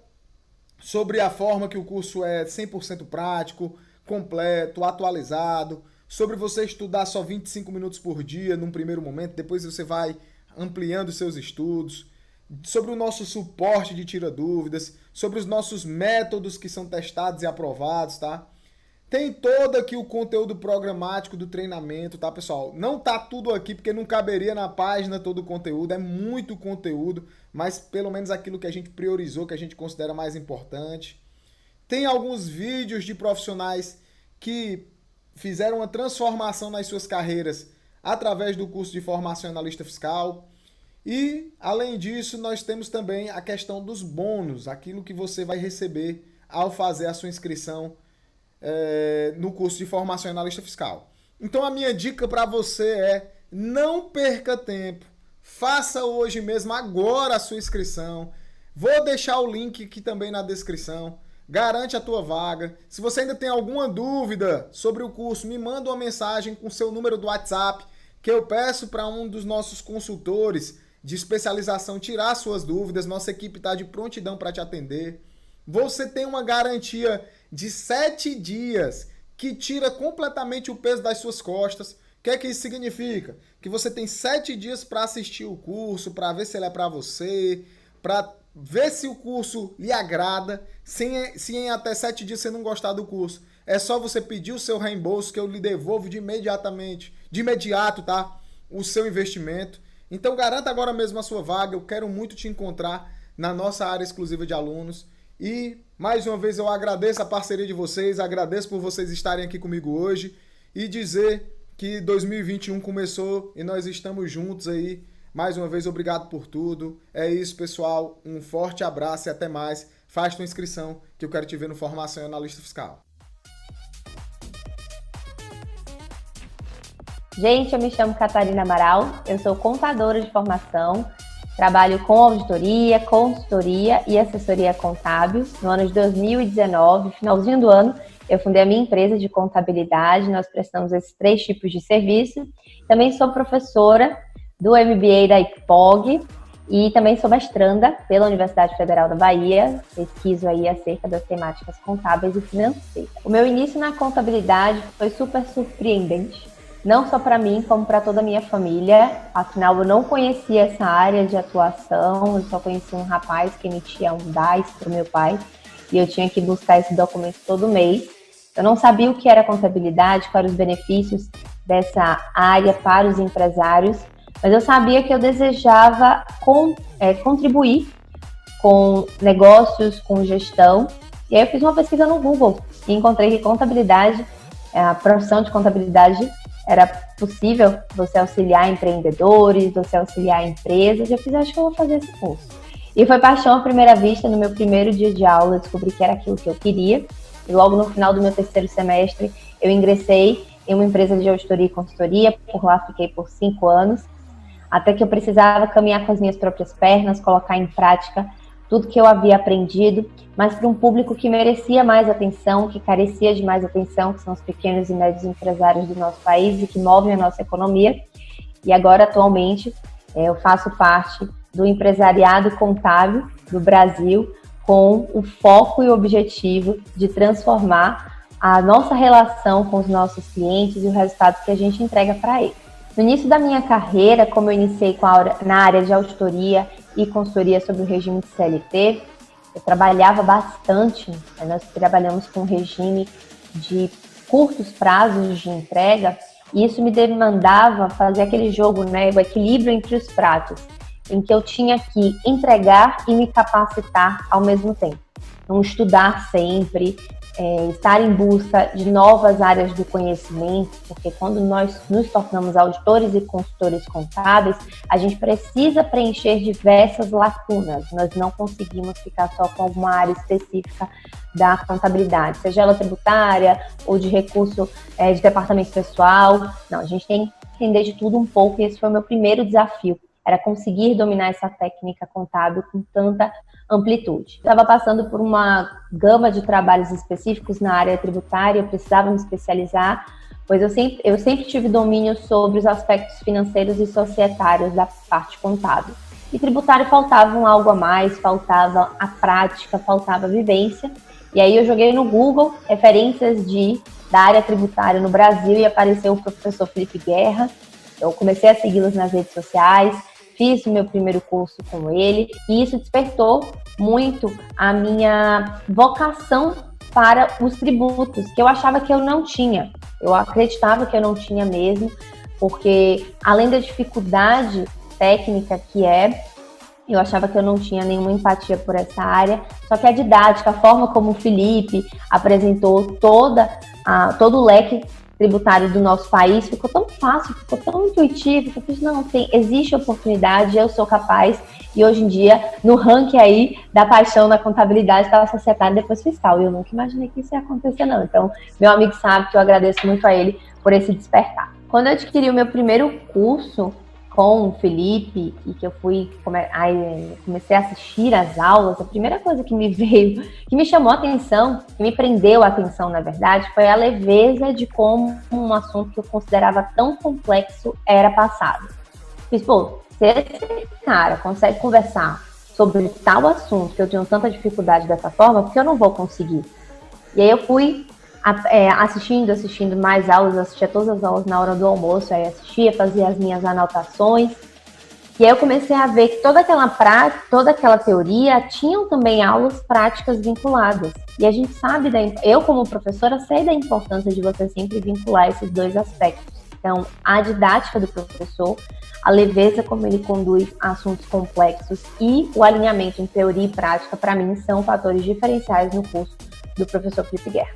sobre a forma que o curso é 100% prático, completo, atualizado, sobre você estudar só 25 minutos por dia num primeiro momento, depois você vai ampliando seus estudos, sobre o nosso suporte de tira dúvidas, sobre os nossos métodos que são testados e aprovados, tá? Tem todo aqui o conteúdo programático do treinamento, tá, pessoal? Não tá tudo aqui porque não caberia na página todo o conteúdo, é muito conteúdo, mas pelo menos aquilo que a gente priorizou, que a gente considera mais importante. Tem alguns vídeos de profissionais que fizeram uma transformação nas suas carreiras através do curso de formação em analista fiscal. E, além disso, nós temos também a questão dos bônus, aquilo que você vai receber ao fazer a sua inscrição no curso de formação em analista fiscal. Então, a minha dica para você é: não perca tempo, faça hoje mesmo, agora, a sua inscrição. Vou deixar o link aqui também na descrição. Garante a tua vaga. Se você ainda tem alguma dúvida sobre o curso, me manda uma mensagem com seu número do WhatsApp, que eu peço para um dos nossos consultores de especialização tirar suas dúvidas. Nossa equipe está de prontidão para te atender. Você tem uma garantia de 7 dias que tira completamente o peso das suas costas. O que é que isso significa? Que você tem 7 dias para assistir o curso, para ver se ele é para você, para ver se o curso lhe agrada. Se em até 7 dias você não gostar do curso, é só você pedir o seu reembolso, que eu lhe devolvo de imediato, tá? O seu investimento. Então garanta agora mesmo a sua vaga. Eu quero muito te encontrar na nossa área exclusiva de alunos. E mais uma vez eu agradeço a parceria de vocês, agradeço por vocês estarem aqui comigo hoje e dizer que 2021 começou e nós estamos juntos aí. Mais uma vez, obrigado por tudo. É isso, pessoal. Um forte abraço e até mais. Faz tua inscrição que eu quero te ver no Formação em Analista Fiscal. Gente, eu me chamo Catarina Amaral, eu sou contadora de formação, trabalho com auditoria, consultoria e assessoria contábil. No ano de 2019, finalzinho do ano, eu fundei a minha empresa de contabilidade, nós prestamos esses 3 tipos de serviço. Também sou professora do MBA da ICPOG e também sou mestranda pela Universidade Federal da Bahia, pesquiso aí acerca das temáticas contábeis e financeiras. O meu início na contabilidade foi super surpreendente, não só para mim, como para toda a minha família. Afinal, eu não conhecia essa área de atuação, eu só conhecia um rapaz que emitia um DAS para o meu pai, e eu tinha que buscar esse documento todo mês. Eu não sabia o que era contabilidade, quais eram os benefícios dessa área para os empresários, mas eu sabia que eu desejava contribuir com negócios, com gestão. E aí eu fiz uma pesquisa no Google e encontrei que contabilidade, a profissão de contabilidade, era possível você auxiliar empreendedores, você auxiliar empresas. E eu fiz, acho que eu vou fazer esse curso. E foi paixão à primeira vista. No meu primeiro dia de aula, eu descobri que era aquilo que eu queria. E logo no final do meu terceiro semestre, eu ingressei em uma empresa de auditoria e consultoria. Por lá fiquei por 5 anos, até que eu precisava caminhar com as minhas próprias pernas, colocar em prática tudo que eu havia aprendido, mas para um público que merecia mais atenção, que carecia de mais atenção, que são os pequenos e médios empresários do nosso país e que movem a nossa economia. E agora, atualmente, eu faço parte do empresariado contábil do Brasil, com o foco e o objetivo de transformar a nossa relação com os nossos clientes e o resultado que a gente entrega para eles. No início da minha carreira, como eu iniciei na área de auditoria e consultoria sobre o regime de CLT, eu trabalhava bastante, nós trabalhamos com um regime de curtos prazos de entrega, e isso me demandava fazer aquele jogo, né, o equilíbrio entre os pratos, em que eu tinha que entregar e me capacitar ao mesmo tempo. Então, estudar sempre, estar em busca de novas áreas do conhecimento, porque quando nós nos tornamos auditores e consultores contábeis, a gente precisa preencher diversas lacunas. Nós não conseguimos ficar só com alguma área específica da contabilidade, seja ela tributária ou de recurso de departamento pessoal. Não, a gente tem que entender de tudo um pouco, e esse foi o meu primeiro desafio. Era conseguir dominar essa técnica contábil com tanta amplitude. Estava passando por uma gama de trabalhos específicos na área tributária, eu precisava me especializar, pois eu sempre tive domínio sobre os aspectos financeiros e societários da parte contábil. E tributário faltava algo a mais, faltava a prática, faltava a vivência. E aí eu joguei no Google referências da área tributária no Brasil e apareceu o professor Felipe Guerra. Eu comecei a segui-los nas redes sociais, fiz o meu primeiro curso com ele, e isso despertou muito a minha vocação para os tributos, que eu achava que eu não tinha. Eu acreditava que eu não tinha mesmo, porque além da dificuldade técnica que eu achava que eu não tinha nenhuma empatia por essa área, só que a didática, a forma como o Felipe apresentou todo o leque tributário do nosso país, ficou tão fácil, ficou tão intuitivo, que eu fiz, não, existe oportunidade, eu sou capaz, e hoje em dia, no ranking aí da paixão na contabilidade, estava societária e depois fiscal, e eu nunca imaginei que isso ia acontecer, não. Então, meu amigo sabe que eu agradeço muito a ele por esse despertar. Quando eu adquiri o meu primeiro curso com o Felipe, e que eu comecei a assistir às aulas, a primeira coisa que me chamou a atenção, que me prendeu a atenção, na verdade, foi a leveza de como um assunto que eu considerava tão complexo era passado. Fiz, se esse cara consegue conversar sobre tal assunto que eu tenho tanta dificuldade dessa forma, porque eu não vou conseguir? E aí eu fui assistindo mais aulas, assistia todas as aulas na hora do almoço, aí assistia, fazia as minhas anotações, e aí eu comecei a ver que toda aquela teoria tinham também aulas práticas vinculadas, e a gente sabe, eu como professora sei da importância de você sempre vincular esses dois aspectos. Então, a didática do professor, a leveza como ele conduz assuntos complexos e o alinhamento em teoria e prática, para mim, são fatores diferenciais no curso do professor Felipe Guerra.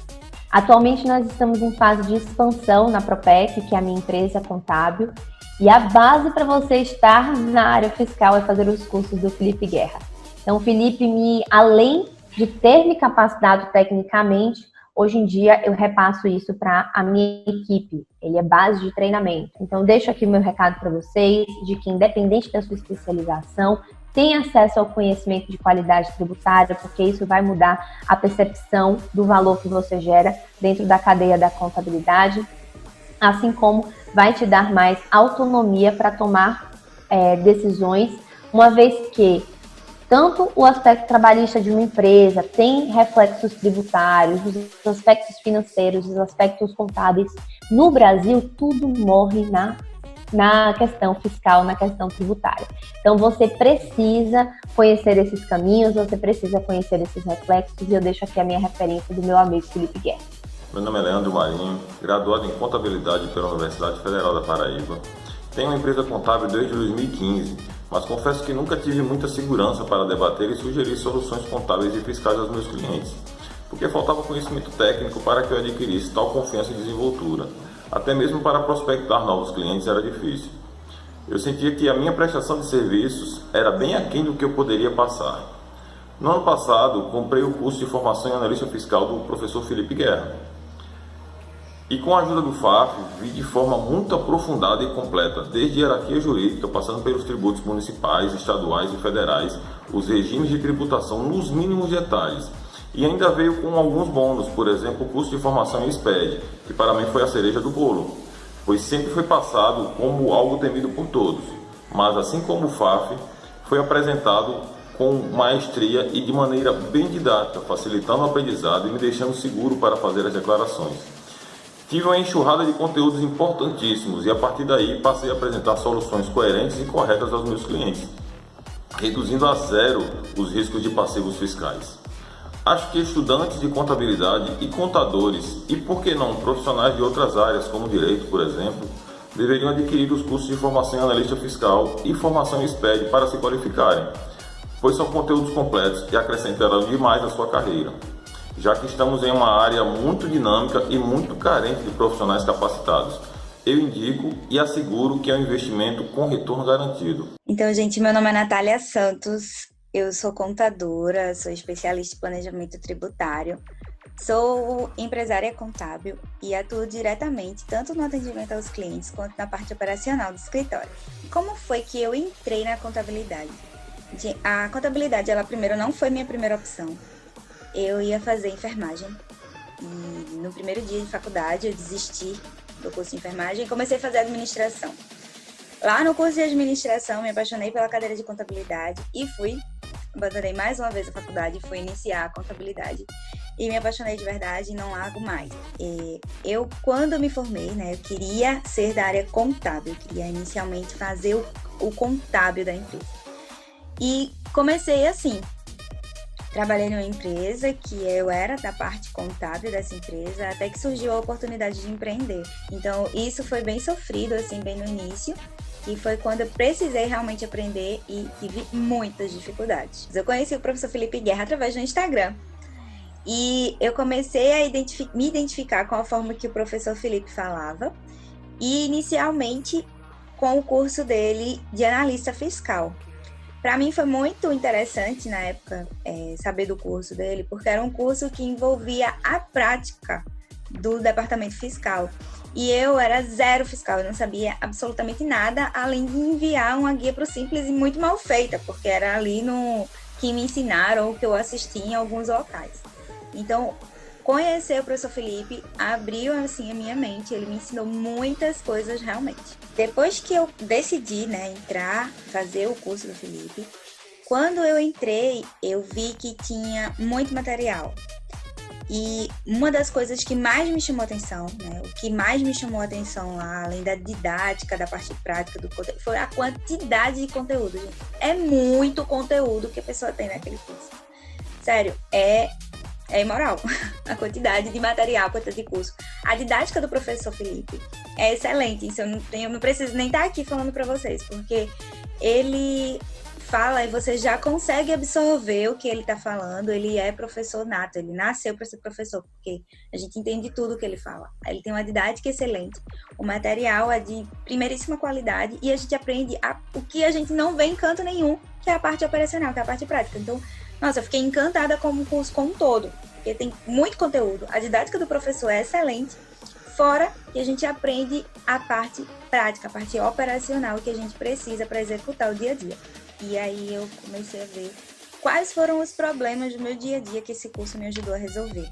Atualmente, nós estamos em fase de expansão na Propec, que é a minha empresa contábil, e a base para você estar na área fiscal é fazer os cursos do Felipe Guerra. Então, o Felipe, além de ter me capacitado tecnicamente, hoje em dia eu repasso isso para a minha equipe. Ele é base de treinamento. Então, deixo aqui o meu recado para vocês, de que independente da sua especialização, tenha acesso ao conhecimento de qualidade tributária, porque isso vai mudar a percepção do valor que você gera dentro da cadeia da contabilidade, assim como vai te dar mais autonomia para tomar decisões, uma vez que tanto o aspecto trabalhista de uma empresa tem reflexos tributários, os aspectos financeiros, os aspectos contábeis No Brasil, tudo morre na questão fiscal, na questão tributária. Então, você precisa conhecer esses caminhos, você precisa conhecer esses reflexos, e eu deixo aqui a minha referência do meu amigo Felipe Guerra. Meu nome é Leandro Marinho, graduado em Contabilidade pela Universidade Federal da Paraíba. Tenho uma empresa contábil desde 2015, mas confesso que nunca tive muita segurança para debater e sugerir soluções contábeis e fiscais aos meus clientes, porque faltava conhecimento técnico para que eu adquirisse tal confiança e desenvoltura. Até mesmo para prospectar novos clientes era difícil. Eu sentia que a minha prestação de serviços era bem aquém do que eu poderia passar. No ano passado, comprei o curso de formação em analista fiscal do professor Felipe Guerra. E com a ajuda do FAF, vi de forma muito aprofundada e completa, desde hierarquia jurídica, passando pelos tributos municipais, estaduais e federais, os regimes de tributação nos mínimos detalhes. E ainda veio com alguns bônus, por exemplo, o curso de formação em SPED, que para mim foi a cereja do bolo, pois sempre foi passado como algo temido por todos. Mas assim como o FAF, foi apresentado com maestria e de maneira bem didática, facilitando o aprendizado e me deixando seguro para fazer as declarações. Tive uma enxurrada de conteúdos importantíssimos e a partir daí passei a apresentar soluções coerentes e corretas aos meus clientes, reduzindo a zero os riscos de passivos fiscais. Acho que estudantes de contabilidade e contadores, e por que não profissionais de outras áreas como direito, por exemplo, deveriam adquirir os cursos de formação em analista fiscal e formação em SPED para se qualificarem, pois são conteúdos completos e acrescentarão demais na sua carreira, já que estamos em uma área muito dinâmica e muito carente de profissionais capacitados. Eu indico e asseguro que é um investimento com retorno garantido. Então, gente, meu nome é Natália Santos, eu sou contadora, sou especialista em planejamento tributário, sou empresária contábil e atuo diretamente tanto no atendimento aos clientes quanto na parte operacional do escritório. Como foi que eu entrei na contabilidade? A contabilidade, ela primeiro não foi minha primeira opção. Eu ia fazer enfermagem e no primeiro dia de faculdade eu desisti do curso de enfermagem e comecei a fazer administração. Lá no curso de administração me apaixonei pela cadeira de contabilidade e abandonei mais uma vez a faculdade e fui iniciar a contabilidade e me apaixonei de verdade e não largo mais. Eu, quando me formei, eu queria ser da área contábil, eu queria inicialmente fazer o contábil da empresa. E comecei assim. Trabalhei numa empresa que eu era da parte contábil dessa empresa, até que surgiu a oportunidade de empreender. Então, isso foi bem sofrido, assim, bem no início, que foi quando eu precisei realmente aprender e tive muitas dificuldades. Eu conheci o professor Felipe Guerra através do Instagram. E eu comecei a me identificar com a forma que o professor Felipe falava e, inicialmente, com o curso dele de analista fiscal. Para mim foi muito interessante na época saber do curso dele, porque era um curso que envolvia a prática do departamento fiscal. E eu era zero fiscal, eu não sabia absolutamente nada, além de enviar uma guia para o Simples e muito mal feita, porque era ali no que me ensinaram, que eu assisti em alguns locais. Então, conhecer o professor Felipe abriu assim a minha mente, ele me ensinou muitas coisas realmente. Depois que eu decidi, entrar, fazer o curso do Felipe, quando eu entrei, eu vi que tinha muito material. E uma das coisas que mais me chamou a atenção, o que mais me chamou a atenção lá, além da didática, da parte prática do conteúdo, foi a quantidade de conteúdo, gente. É muito conteúdo que a pessoa tem naquele curso. Sério, é imoral a quantidade de material, a quantidade de curso. A didática do professor Felipe é excelente, isso eu não preciso nem estar aqui falando para vocês, porque ele fala e você já consegue absorver o que ele está falando. Ele é professor nato, ele nasceu para ser professor, porque a gente entende tudo o que ele fala. Ele tem uma didática excelente, o material é de primeiríssima qualidade e a gente aprende o que a gente não vê em canto nenhum, que é a parte operacional, que é a parte prática. Então, nossa, eu fiquei encantada com o curso como um todo, porque tem muito conteúdo, a didática do professor é excelente, fora que a gente aprende a parte prática, a parte operacional que a gente precisa para executar o dia a dia. E aí eu comecei a ver quais foram os problemas do meu dia a dia que esse curso me ajudou a resolver.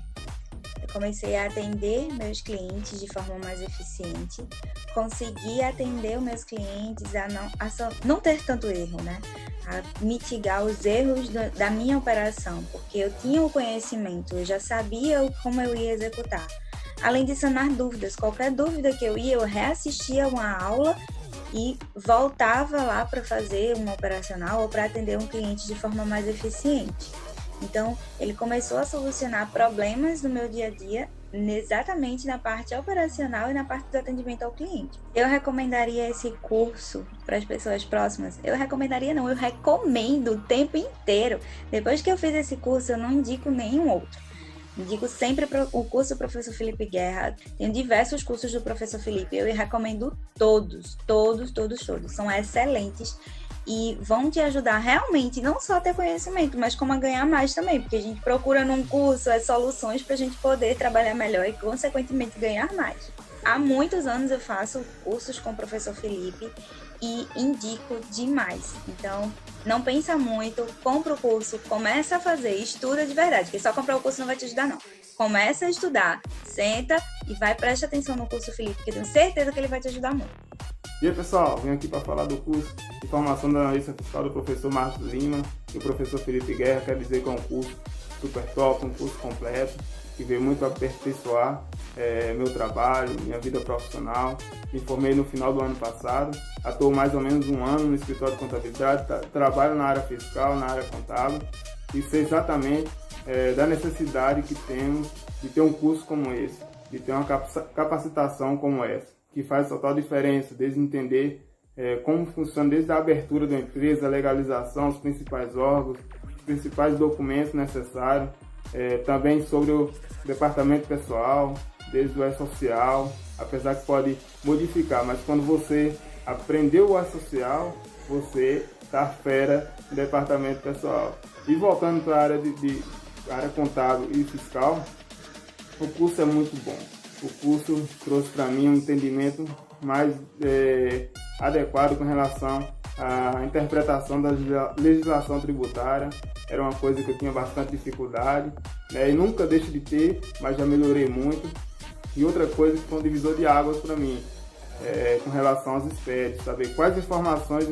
Eu comecei a atender meus clientes de forma mais eficiente, consegui atender os meus clientes a não ter tanto erro, a mitigar os erros da minha operação, porque eu tinha o conhecimento, eu já sabia como eu ia executar. além de sanar dúvidas. Qualquer dúvida que eu ia, eu reassistia uma aula e voltava lá para fazer uma operacional ou para atender um cliente de forma mais eficiente. Então, ele começou a solucionar problemas do meu dia a dia exatamente na parte operacional e na parte do atendimento ao cliente. Eu recomendaria esse curso para as pessoas próximas? Eu recomendaria não, eu recomendo o tempo inteiro. Depois que eu fiz esse curso, eu não indico nenhum outro. Indico sempre o curso do professor Felipe Guerra. Tem diversos cursos do professor Felipe. Eu recomendo todos. São excelentes e vão te ajudar realmente, não só a ter conhecimento, mas como a ganhar mais também, porque a gente procura num curso soluções para a gente poder trabalhar melhor e, consequentemente, ganhar mais. Há muitos anos eu faço cursos com o professor Felipe e indico demais. Então, não pensa muito, compra o curso, começa a fazer, estuda de verdade, porque só comprar o curso não vai te ajudar, não. Começa a estudar, senta e preste atenção no curso Felipe, porque eu tenho certeza que ele vai te ajudar muito. E aí, pessoal, venho aqui para falar do curso de formação da analista fiscal do professor Marcos Lima e o professor Felipe Guerra. Quero dizer que é um curso super top, um curso completo, que veio muito aperfeiçoar meu trabalho, minha vida profissional. Me formei no final do ano passado, atuo mais ou menos um ano no escritório de contabilidade, trabalho na área fiscal, na área contábil, e sei exatamente da necessidade que temos de ter um curso como esse, de ter uma capacitação como essa, que faz total diferença, desde entender como funciona, desde a abertura da empresa, a legalização, os principais órgãos, os principais documentos necessários, também sobre o departamento pessoal, desde o E-Social, apesar que pode modificar, mas quando você aprendeu o E-Social, você está fera no departamento pessoal. E voltando para a área área contábil e fiscal, o curso é muito bom. O curso trouxe para mim um entendimento mais adequado com relação à interpretação da legislação tributária. Era uma coisa que eu tinha bastante dificuldade, e nunca deixo de ter, mas já melhorei muito. E outra coisa que foi um divisor de águas para mim, com relação aos SPEDs, saber quais informações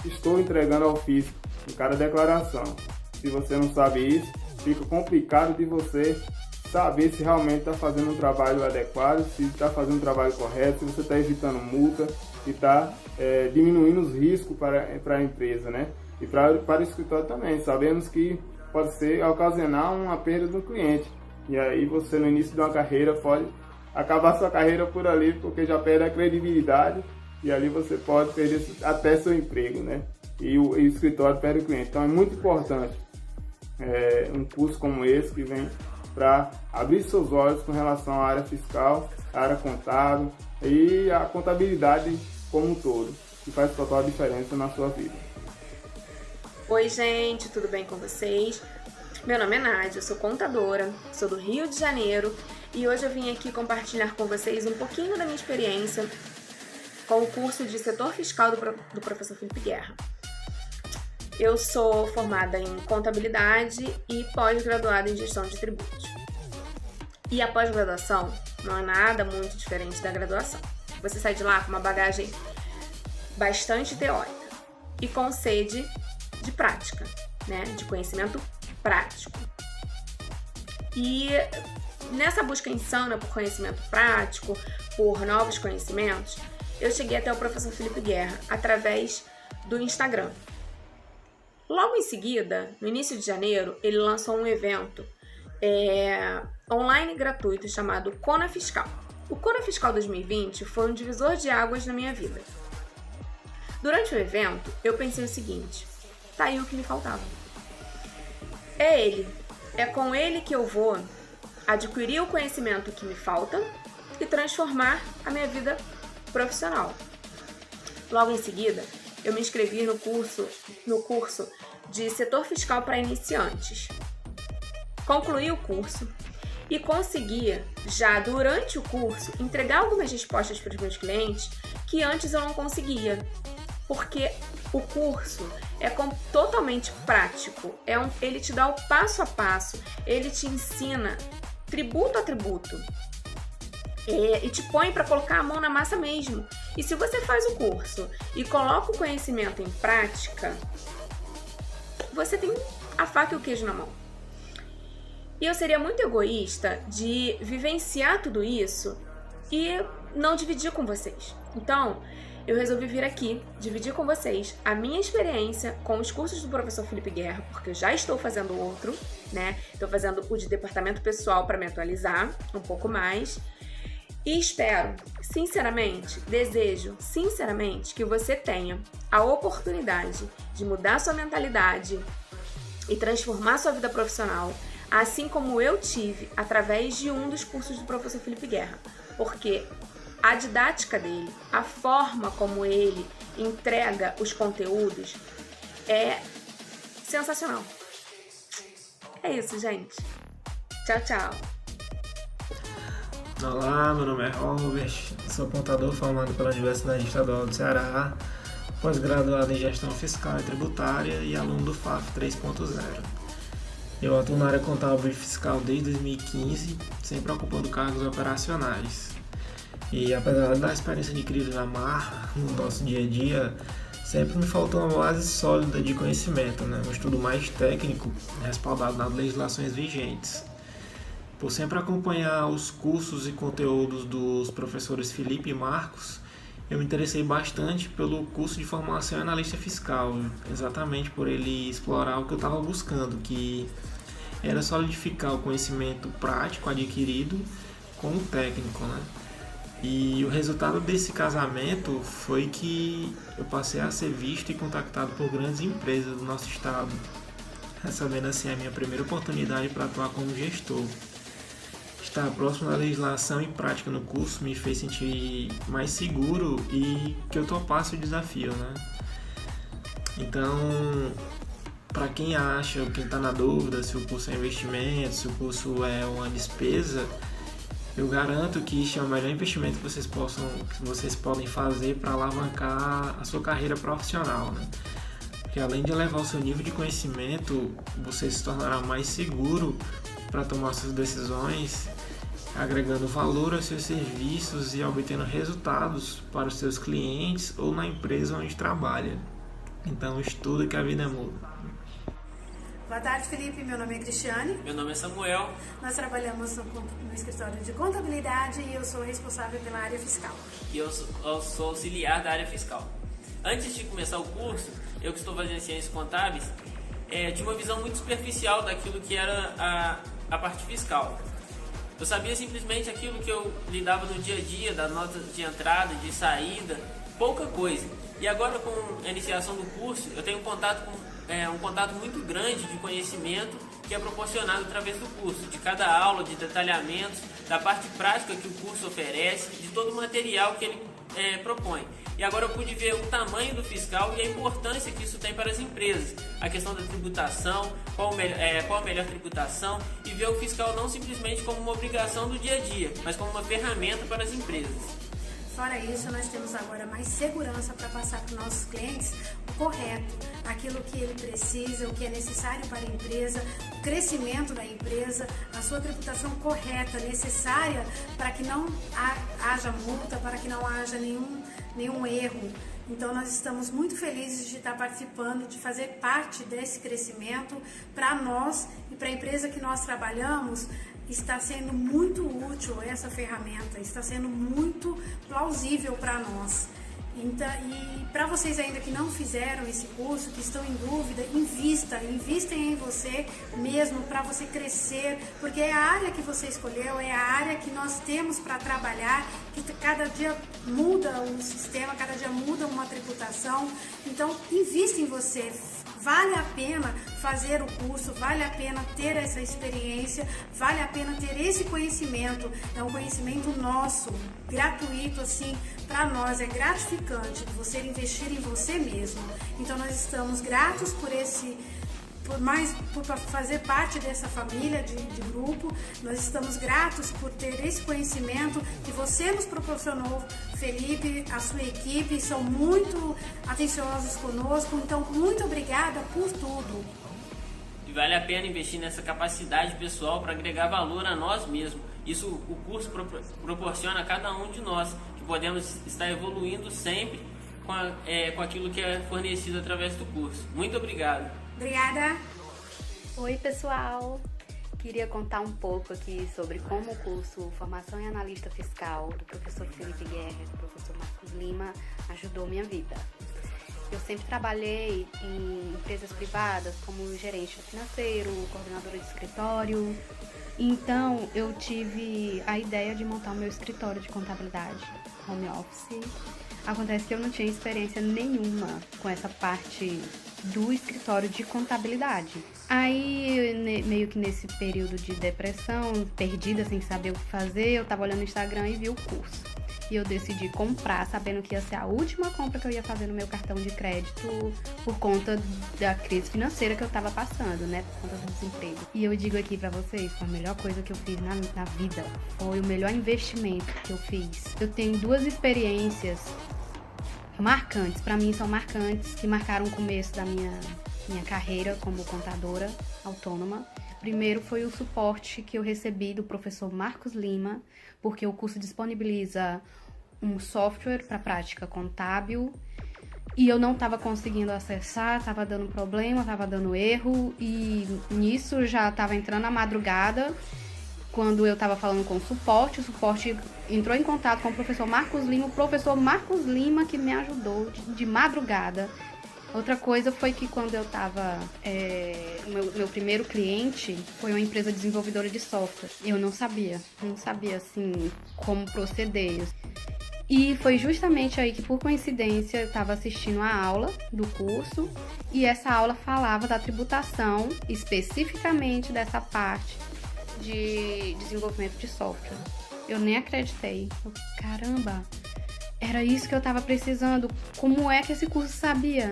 estou entregando ao fisco em cada declaração. Se você não sabe isso, fica complicado de você saber se realmente está fazendo um trabalho adequado, se está fazendo um trabalho correto, se você está evitando multa, se está diminuindo os riscos para a empresa, né? E para o escritório também. Sabemos que pode ocasionar uma perda do cliente. E aí você, no início de uma carreira, pode acabar sua carreira por ali, porque já perde a credibilidade e ali você pode perder até seu emprego, né? E o escritório perde o cliente. Então é muito importante um curso como esse que vem para abrir seus olhos com relação à área fiscal, à área contábil e à contabilidade como um todo, que faz total diferença na sua vida. Oi, gente, tudo bem com vocês? Meu nome é Nádia, eu sou contadora, sou do Rio de Janeiro e hoje eu vim aqui compartilhar com vocês um pouquinho da minha experiência com o curso de setor fiscal do professor Felipe Guerra. Eu sou formada em contabilidade e pós-graduada em gestão de tributos. E a pós-graduação não é nada muito diferente da graduação. Você sai de lá com uma bagagem bastante teórica e com sede de prática, né? De conhecimento prático. E nessa busca insana por conhecimento prático, por novos conhecimentos, eu cheguei até o professor Felipe Guerra através do Instagram. Logo em seguida, no início de janeiro, ele lançou um evento online gratuito chamado Cona Fiscal. O Cona Fiscal 2020 foi um divisor de águas na minha vida. Durante o evento, eu pensei o seguinte: tá aí o que me faltava. É com ele que eu vou adquirir o conhecimento que me falta e transformar a minha vida profissional. Logo em seguida, eu me inscrevi no curso de setor fiscal para iniciantes. Concluí o curso e consegui, já durante o curso, entregar algumas respostas para os meus clientes que antes eu não conseguia, porque o curso é totalmente prático, ele te dá o passo a passo, ele te ensina tributo a tributo e te põe para colocar a mão na massa mesmo. E se você faz o curso e coloca o conhecimento em prática, você tem a faca e o queijo na mão. E eu seria muito egoísta de vivenciar tudo isso e não dividir com vocês. Então, eu resolvi vir aqui dividir com vocês a minha experiência com os cursos do professor Felipe Guerra, porque eu já estou fazendo outro, né? Estou fazendo o de departamento pessoal para me atualizar um pouco mais. E espero, sinceramente, desejo, sinceramente, que você tenha a oportunidade de mudar sua mentalidade e transformar sua vida profissional, assim como eu tive através de um dos cursos do professor Felipe Guerra. Porque a didática dele, a forma como ele entrega os conteúdos é sensacional. É isso, gente. Tchau, tchau. Olá, meu nome é Robert, sou contador formado pela Universidade Estadual do Ceará, pós-graduado em Gestão Fiscal e Tributária e aluno do FAF 3.0. Eu atuo na área contábil e fiscal desde 2015, sempre ocupando cargos operacionais. E apesar da experiência adquirida na marra, no nosso dia a dia, sempre me faltou uma base sólida de conhecimento, um estudo mais técnico, respaldado nas legislações vigentes. Por sempre acompanhar os cursos e conteúdos dos professores Felipe e Marcos, eu me interessei bastante pelo curso de formação em analista fiscal, exatamente por ele explorar o que eu estava buscando, que era solidificar o conhecimento prático adquirido com o técnico, E o resultado desse casamento foi que eu passei a ser visto e contactado por grandes empresas do nosso estado, recebendo assim a minha primeira oportunidade para atuar como gestor. Estar próximo da legislação e prática no curso me fez sentir mais seguro e que eu topasse o desafio, Então, para quem acha, quem está na dúvida se o curso é investimento, se o curso é uma despesa, eu garanto que este é o melhor investimento que vocês podem fazer para alavancar a sua carreira profissional, Porque além de elevar o seu nível de conhecimento, você se tornará mais seguro para tomar suas decisões, agregando valor aos seus serviços e obtendo resultados para os seus clientes ou na empresa onde trabalha. Então estuda que a vida muda. Boa tarde, Felipe. Meu nome é Cristiane. Meu nome é Samuel. Nós trabalhamos no escritório de contabilidade e eu sou responsável pela área fiscal. E eu sou auxiliar da área fiscal. Antes de começar o curso, eu que estou fazendo ciências contábeis, tinha uma visão muito superficial daquilo que era a parte fiscal. Eu sabia simplesmente aquilo que eu lidava no dia a dia, da nota de entrada, de saída, pouca coisa. E agora, com a iniciação do curso, eu tenho um contato muito grande de conhecimento que é proporcionado através do curso, de cada aula, de detalhamentos, da parte prática que o curso oferece, de todo o material que ele propõe. E agora eu pude ver o tamanho do fiscal e a importância que isso tem para as empresas, a questão da tributação, qual a melhor tributação, e ver o fiscal não simplesmente como uma obrigação do dia a dia, mas como uma ferramenta para as empresas. Fora isso, nós temos agora mais segurança para passar para os nossos clientes o correto, aquilo que ele precisa, o que é necessário para a empresa, o crescimento da empresa, a sua tributação correta, necessária para que não haja multa, para que não haja nenhum erro. Então nós estamos muito felizes de estar participando, de fazer parte desse crescimento para nós e para a empresa que nós trabalhamos. Está sendo muito útil essa ferramenta, está sendo muito plausível para nós. Então, e para vocês ainda que não fizeram esse curso, que estão em dúvida, invistem em você mesmo para você crescer, porque é a área que você escolheu, é a área que nós temos para trabalhar, que cada dia muda o sistema, cada dia muda uma tributação. Então, invista em você. Vale a pena fazer o curso, vale a pena ter essa experiência, vale a pena ter esse conhecimento. É um conhecimento nosso, gratuito, assim, para nós é gratificante você investir em você mesmo. Então nós estamos gratos por fazer parte dessa família de grupo. Nós estamos gratos por ter esse conhecimento que você nos proporcionou, Felipe, a sua equipe, são muito atenciosos conosco, então muito obrigada por tudo. E vale a pena investir nessa capacidade pessoal para agregar valor a nós mesmos. Isso o curso proporciona a cada um de nós, que podemos estar evoluindo sempre com aquilo que é fornecido através do curso. Muito obrigado. Obrigada. Oi, pessoal. Queria contar um pouco aqui sobre como o curso Formação em Analista Fiscal do professor Felipe Guerra e do professor Marcos Lima ajudou minha vida. Eu sempre trabalhei em empresas privadas como gerente financeiro, coordenadora de escritório. Então, eu tive a ideia de montar o meu escritório de contabilidade, home office. Acontece que eu não tinha experiência nenhuma com essa parte do escritório de contabilidade. Aí, meio que nesse período de depressão, perdida, sem saber o que fazer, eu tava olhando no Instagram e vi o curso. E eu decidi comprar, sabendo que ia ser a última compra que eu ia fazer no meu cartão de crédito por conta da crise financeira que eu tava passando, né? Por conta do desemprego. E eu digo aqui pra vocês, foi a melhor coisa que eu fiz na vida. Foi o melhor investimento que eu fiz. Eu tenho 2 experiências marcantes, pra mim são marcantes, que marcaram o começo da minha carreira como contadora autônoma. Primeiro foi o suporte que eu recebi do professor Marcos Lima, porque o curso disponibiliza um software para prática contábil e eu não estava conseguindo acessar, estava dando problema, estava dando erro, e nisso já estava entrando a madrugada. Quando eu estava falando com o suporte entrou em contato com o professor Marcos Lima, o professor Marcos Lima que me ajudou de madrugada. Outra coisa foi que quando eu estava... meu primeiro cliente foi uma empresa desenvolvedora de software. Eu não sabia assim, como proceder. E foi justamente aí que, por coincidência, eu estava assistindo a aula do curso e essa aula falava da tributação, especificamente dessa parte de desenvolvimento de software. Eu nem acreditei. Caramba, era isso que eu estava precisando. Como é que esse curso sabia?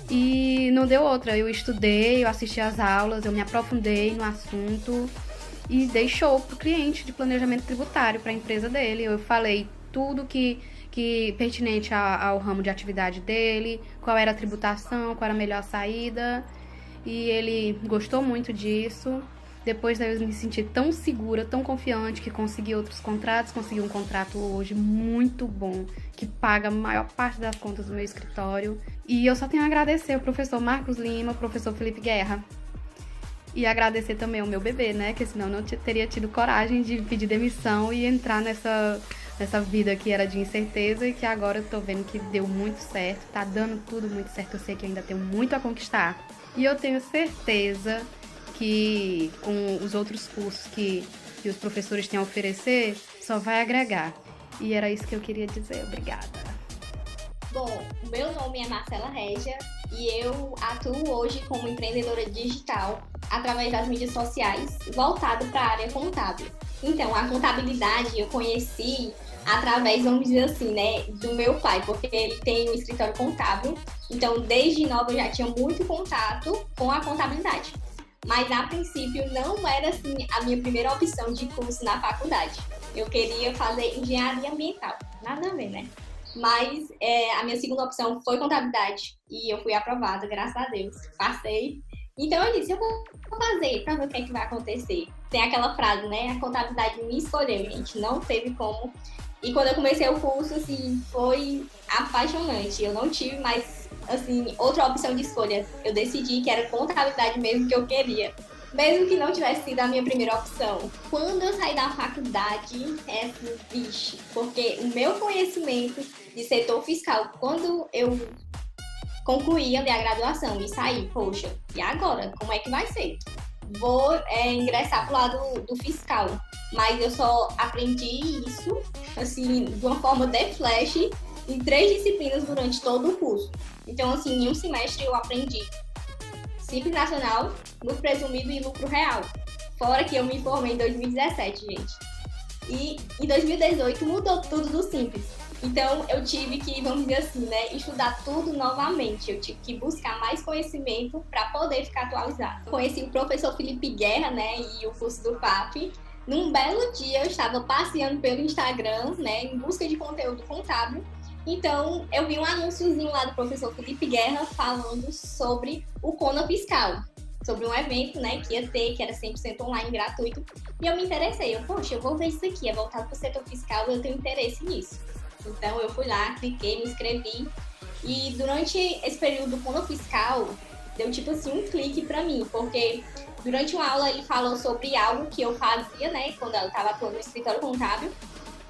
E não deu outra. Eu estudei, eu assisti às aulas, eu me aprofundei no assunto e dei show pro cliente de planejamento tributário, para a empresa dele. Eu falei tudo que pertinente ao ramo de atividade dele, qual era a tributação, qual era a melhor saída. E ele gostou muito disso. Depois daí eu me senti tão segura, tão confiante, que consegui outros contratos. Consegui um contrato hoje muito bom, que paga a maior parte das contas do meu escritório. E eu só tenho a agradecer ao professor Marcos Lima, ao professor Felipe Guerra. E agradecer também ao meu bebê, né? Que senão eu não teria tido coragem de pedir demissão e entrar nessa vida que era de incerteza e que agora eu tô vendo que deu muito certo. Tá dando tudo muito certo. Eu sei que ainda tenho muito a conquistar. E eu tenho certeza que com os outros cursos que os professores têm a oferecer, só vai agregar. E era isso que eu queria dizer. Obrigada. Bom, o meu nome é Marcela Régia e eu atuo hoje como empreendedora digital através das mídias sociais, voltado para a área contábil. Então, a contabilidade eu conheci através, vamos dizer assim, né, do meu pai, porque ele tem um escritório contábil. Então, desde nova eu já tinha muito contato com a contabilidade. Mas, a princípio, não era, assim, a minha primeira opção de curso na faculdade. Eu queria fazer engenharia ambiental. Nada a ver, né? Mas a minha segunda opção foi contabilidade. E eu fui aprovada, graças a Deus. Passei. Então, eu disse, eu vou fazer pra ver o que é que vai acontecer. Tem aquela frase, né? A contabilidade me escolheu, gente. Não teve como. E quando eu comecei o curso, assim, foi apaixonante. Eu não tive mais, assim, outra opção de escolha. Eu decidi que era contabilidade mesmo que eu queria. Mesmo que não tivesse sido a minha primeira opção. Quando eu saí da faculdade, assim, vixe. Porque o meu conhecimento de setor fiscal, quando eu concluí ali a graduação e saí, poxa, e agora? Como é que vai ser? Vou ingressar pro lado do fiscal. Mas eu só aprendi isso, assim, de uma forma de flash, em 3 disciplinas durante todo o curso. Então, assim, em um semestre eu aprendi Simples Nacional, lucro presumido e lucro real. Fora que eu me formei em 2017, gente. E em 2018 mudou tudo do Simples. Então, eu tive que, vamos dizer assim, né, estudar tudo novamente. Eu tive que buscar mais conhecimento para poder ficar atualizado. Conheci o professor Felipe Guerra, né, e o curso do FAP. Num belo dia, eu estava passeando pelo Instagram, né, em busca de conteúdo contábil. Então, eu vi um anúnciozinho lá do professor Felipe Guerra falando sobre o Cona Fiscal, sobre um evento, né, que ia ter, que era 100% online, gratuito. E eu me interessei. Poxa, eu vou ver isso aqui, é voltado para o setor fiscal, eu tenho interesse nisso. Então, eu fui lá, cliquei, me inscrevi. E durante esse período do Cona Fiscal, deu tipo assim um clique pra mim, porque durante uma aula ele falou sobre algo que eu fazia, né, quando eu estava atuando no escritório contábil,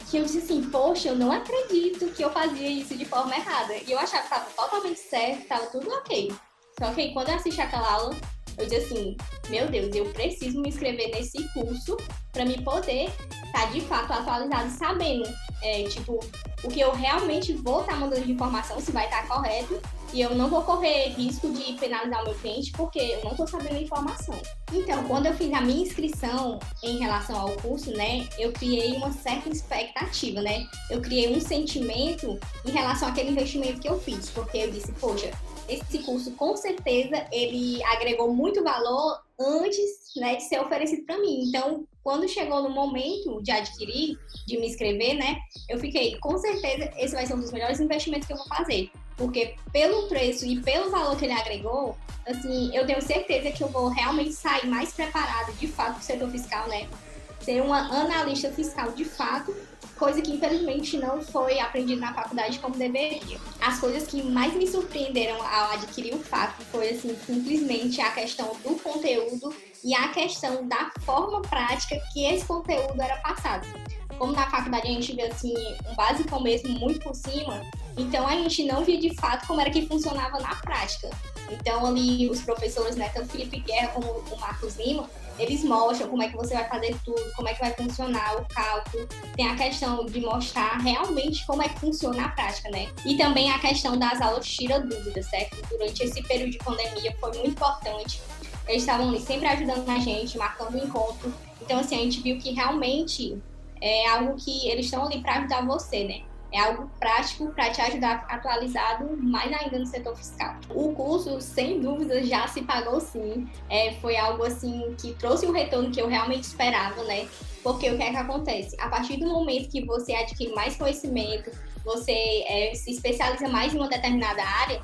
que eu disse assim, poxa, eu não acredito que eu fazia isso de forma errada. E eu achava que estava totalmente certo, estava tudo ok. Só que aí, quando eu assisti aquela aula, eu disse assim, meu Deus, eu preciso me inscrever nesse curso para me poder estar de fato atualizado, sabendo, tipo, o que eu realmente vou estar mandando de informação, se vai estar correto, e eu não vou correr risco de penalizar o meu cliente porque eu não estou sabendo a informação. Então, quando eu fiz a minha inscrição em relação ao curso, né, eu criei uma certa expectativa, né? Eu criei um sentimento em relação àquele investimento que eu fiz, porque eu disse, poxa, esse curso com certeza ele agregou muito valor antes, né, de ser oferecido para mim. Então, quando chegou no momento de adquirir, de me inscrever, né, eu fiquei, com certeza, esse vai ser um dos melhores investimentos que eu vou fazer. Porque pelo preço e pelo valor que ele agregou, assim, eu tenho certeza que eu vou realmente sair mais preparada, de fato, do setor fiscal, né? Ser uma analista fiscal de fato, coisa que infelizmente não foi aprendida na faculdade como deveria. As coisas que mais me surpreenderam ao adquirir o FAF foi, assim, simplesmente a questão do conteúdo e a questão da forma prática que esse conteúdo era passado. Como na faculdade a gente vê, assim, um básico mesmo muito por cima, então a gente não via de fato como era que funcionava na prática. Então ali os professores, né, tanto Felipe Guerra como o Marcos Lima, eles mostram como é que você vai fazer tudo, como é que vai funcionar o cálculo. Tem a questão de mostrar realmente como é que funciona a prática, né? E também a questão das aulas tira dúvidas, certo? Durante esse período de pandemia foi muito importante. Eles estavam ali sempre ajudando a gente, marcando o encontro. Então, assim, a gente viu que realmente é algo que eles estão ali para ajudar você, né? É algo prático para te ajudar atualizado, mais ainda no setor fiscal. O curso, sem dúvida, já se pagou sim. Foi algo assim que trouxe um retorno que eu realmente esperava, né? Porque o que é que acontece? A partir do momento que você adquire mais conhecimento, você se especializa mais em uma determinada área,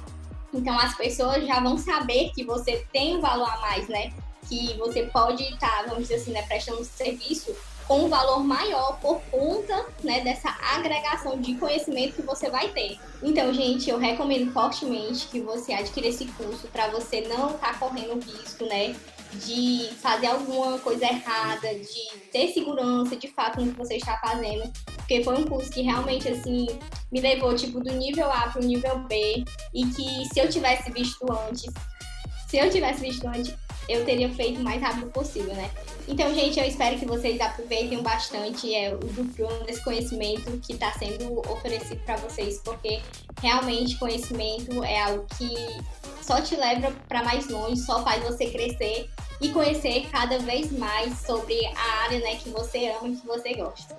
então as pessoas já vão saber que você tem um valor a mais, né? Que você pode estar, vamos dizer assim, né, prestando serviço com um valor maior por conta, né, dessa agregação de conhecimento que você vai ter. Então, gente, eu recomendo fortemente que você adquira esse curso para você não estar correndo risco, né, de fazer alguma coisa errada, de ter segurança de fato no que você está fazendo, porque foi um curso que realmente, assim, me levou, tipo, do nível A para o nível B, e que se eu tivesse visto antes, eu teria feito o mais rápido possível, né? Então, gente, eu espero que vocês aproveitem bastante o desse conhecimento que está sendo oferecido para vocês, porque realmente conhecimento é algo que só te leva para mais longe, só faz você crescer e conhecer cada vez mais sobre a área, né, que você ama e que você gosta.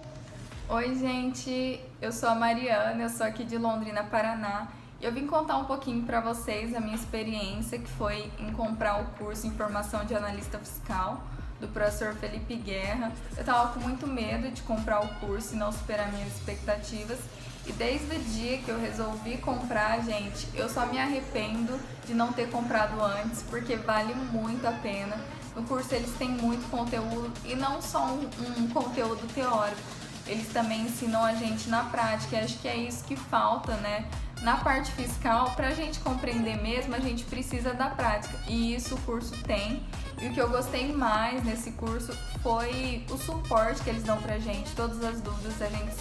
Oi, gente, eu sou a Mariana, eu sou aqui de Londrina, Paraná. Eu vim contar um pouquinho para vocês a minha experiência, que foi em comprar o curso em Formação de Analista Fiscal, do professor Felipe Guerra. Eu tava com muito medo de comprar o curso e não superar minhas expectativas. E desde o dia que eu resolvi comprar, gente, eu só me arrependo de não ter comprado antes, porque vale muito a pena. No curso eles têm muito conteúdo, e não só um conteúdo teórico, eles também ensinam a gente na prática. E acho que é isso que falta, né? Na parte fiscal, para a gente compreender mesmo, a gente precisa da prática, e isso o curso tem. E o que eu gostei mais nesse curso foi o suporte que eles dão pra gente. Todas as dúvidas a gente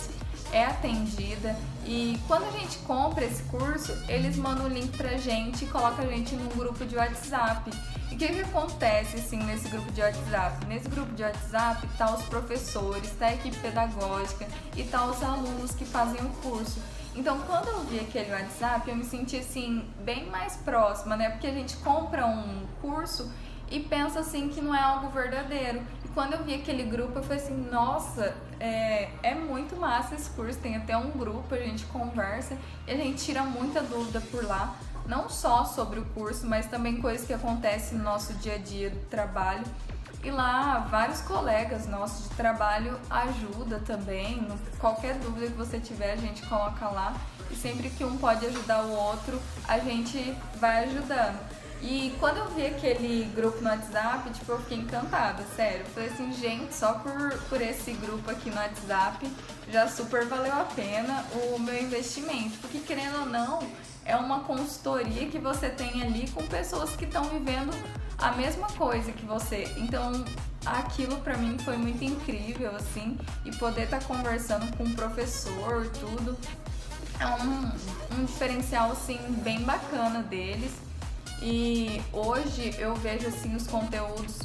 é atendida, e quando a gente compra esse curso, eles mandam o link pra gente e colocam a gente num grupo de WhatsApp. E o que acontece assim nesse grupo de WhatsApp? Nesse grupo de WhatsApp tá os professores, tá a equipe pedagógica e tá os alunos que fazem o curso. Então, quando eu vi aquele WhatsApp, eu me senti assim bem mais próxima, né? Porque a gente compra um curso e pensa assim que não é algo verdadeiro. E quando eu vi aquele grupo, eu falei assim, nossa, é muito massa esse curso. Tem até um grupo, a gente conversa e a gente tira muita dúvida por lá. Não só sobre o curso, mas também coisas que acontecem no nosso dia a dia do trabalho. E lá, vários colegas nossos de trabalho ajudam também. Qualquer dúvida que você tiver, a gente coloca lá. E sempre que um pode ajudar o outro, a gente vai ajudando. E quando eu vi aquele grupo no WhatsApp, tipo, eu fiquei encantada, sério. Eu falei assim, gente, só por esse grupo aqui no WhatsApp já super valeu a pena o meu investimento. Porque, querendo ou não, é uma consultoria que você tem ali com pessoas que estão vivendo a mesma coisa que você. Então, aquilo pra mim foi muito incrível, assim, e poder estar conversando com o professor, tudo, é um diferencial, assim, bem bacana deles. E hoje eu vejo, assim, os conteúdos,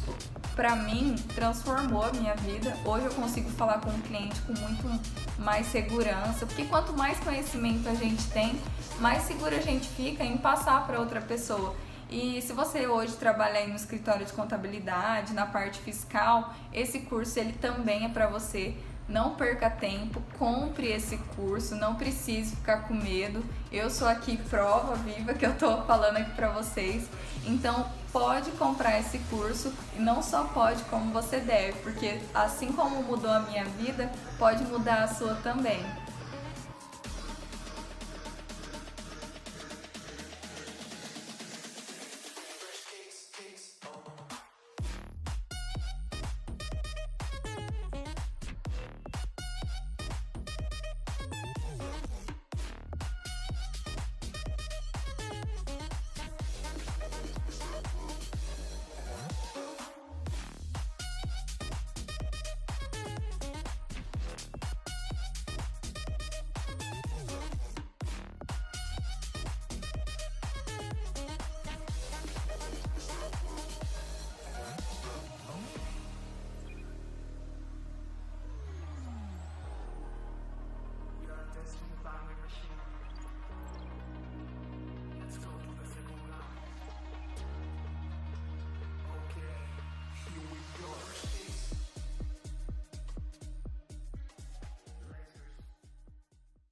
pra mim, transformou a minha vida. Hoje eu consigo falar com o cliente com muito mais segurança, porque quanto mais conhecimento a gente tem, mais segura a gente fica em passar para outra pessoa. E se você hoje trabalha aí no escritório de contabilidade, na parte fiscal, esse curso ele também é para você. Não perca tempo, compre esse curso, não precise ficar com medo. Eu sou aqui prova viva que eu tô falando aqui para vocês. Então pode comprar esse curso, e não só pode, como você deve, porque assim como mudou a minha vida, pode mudar a sua também.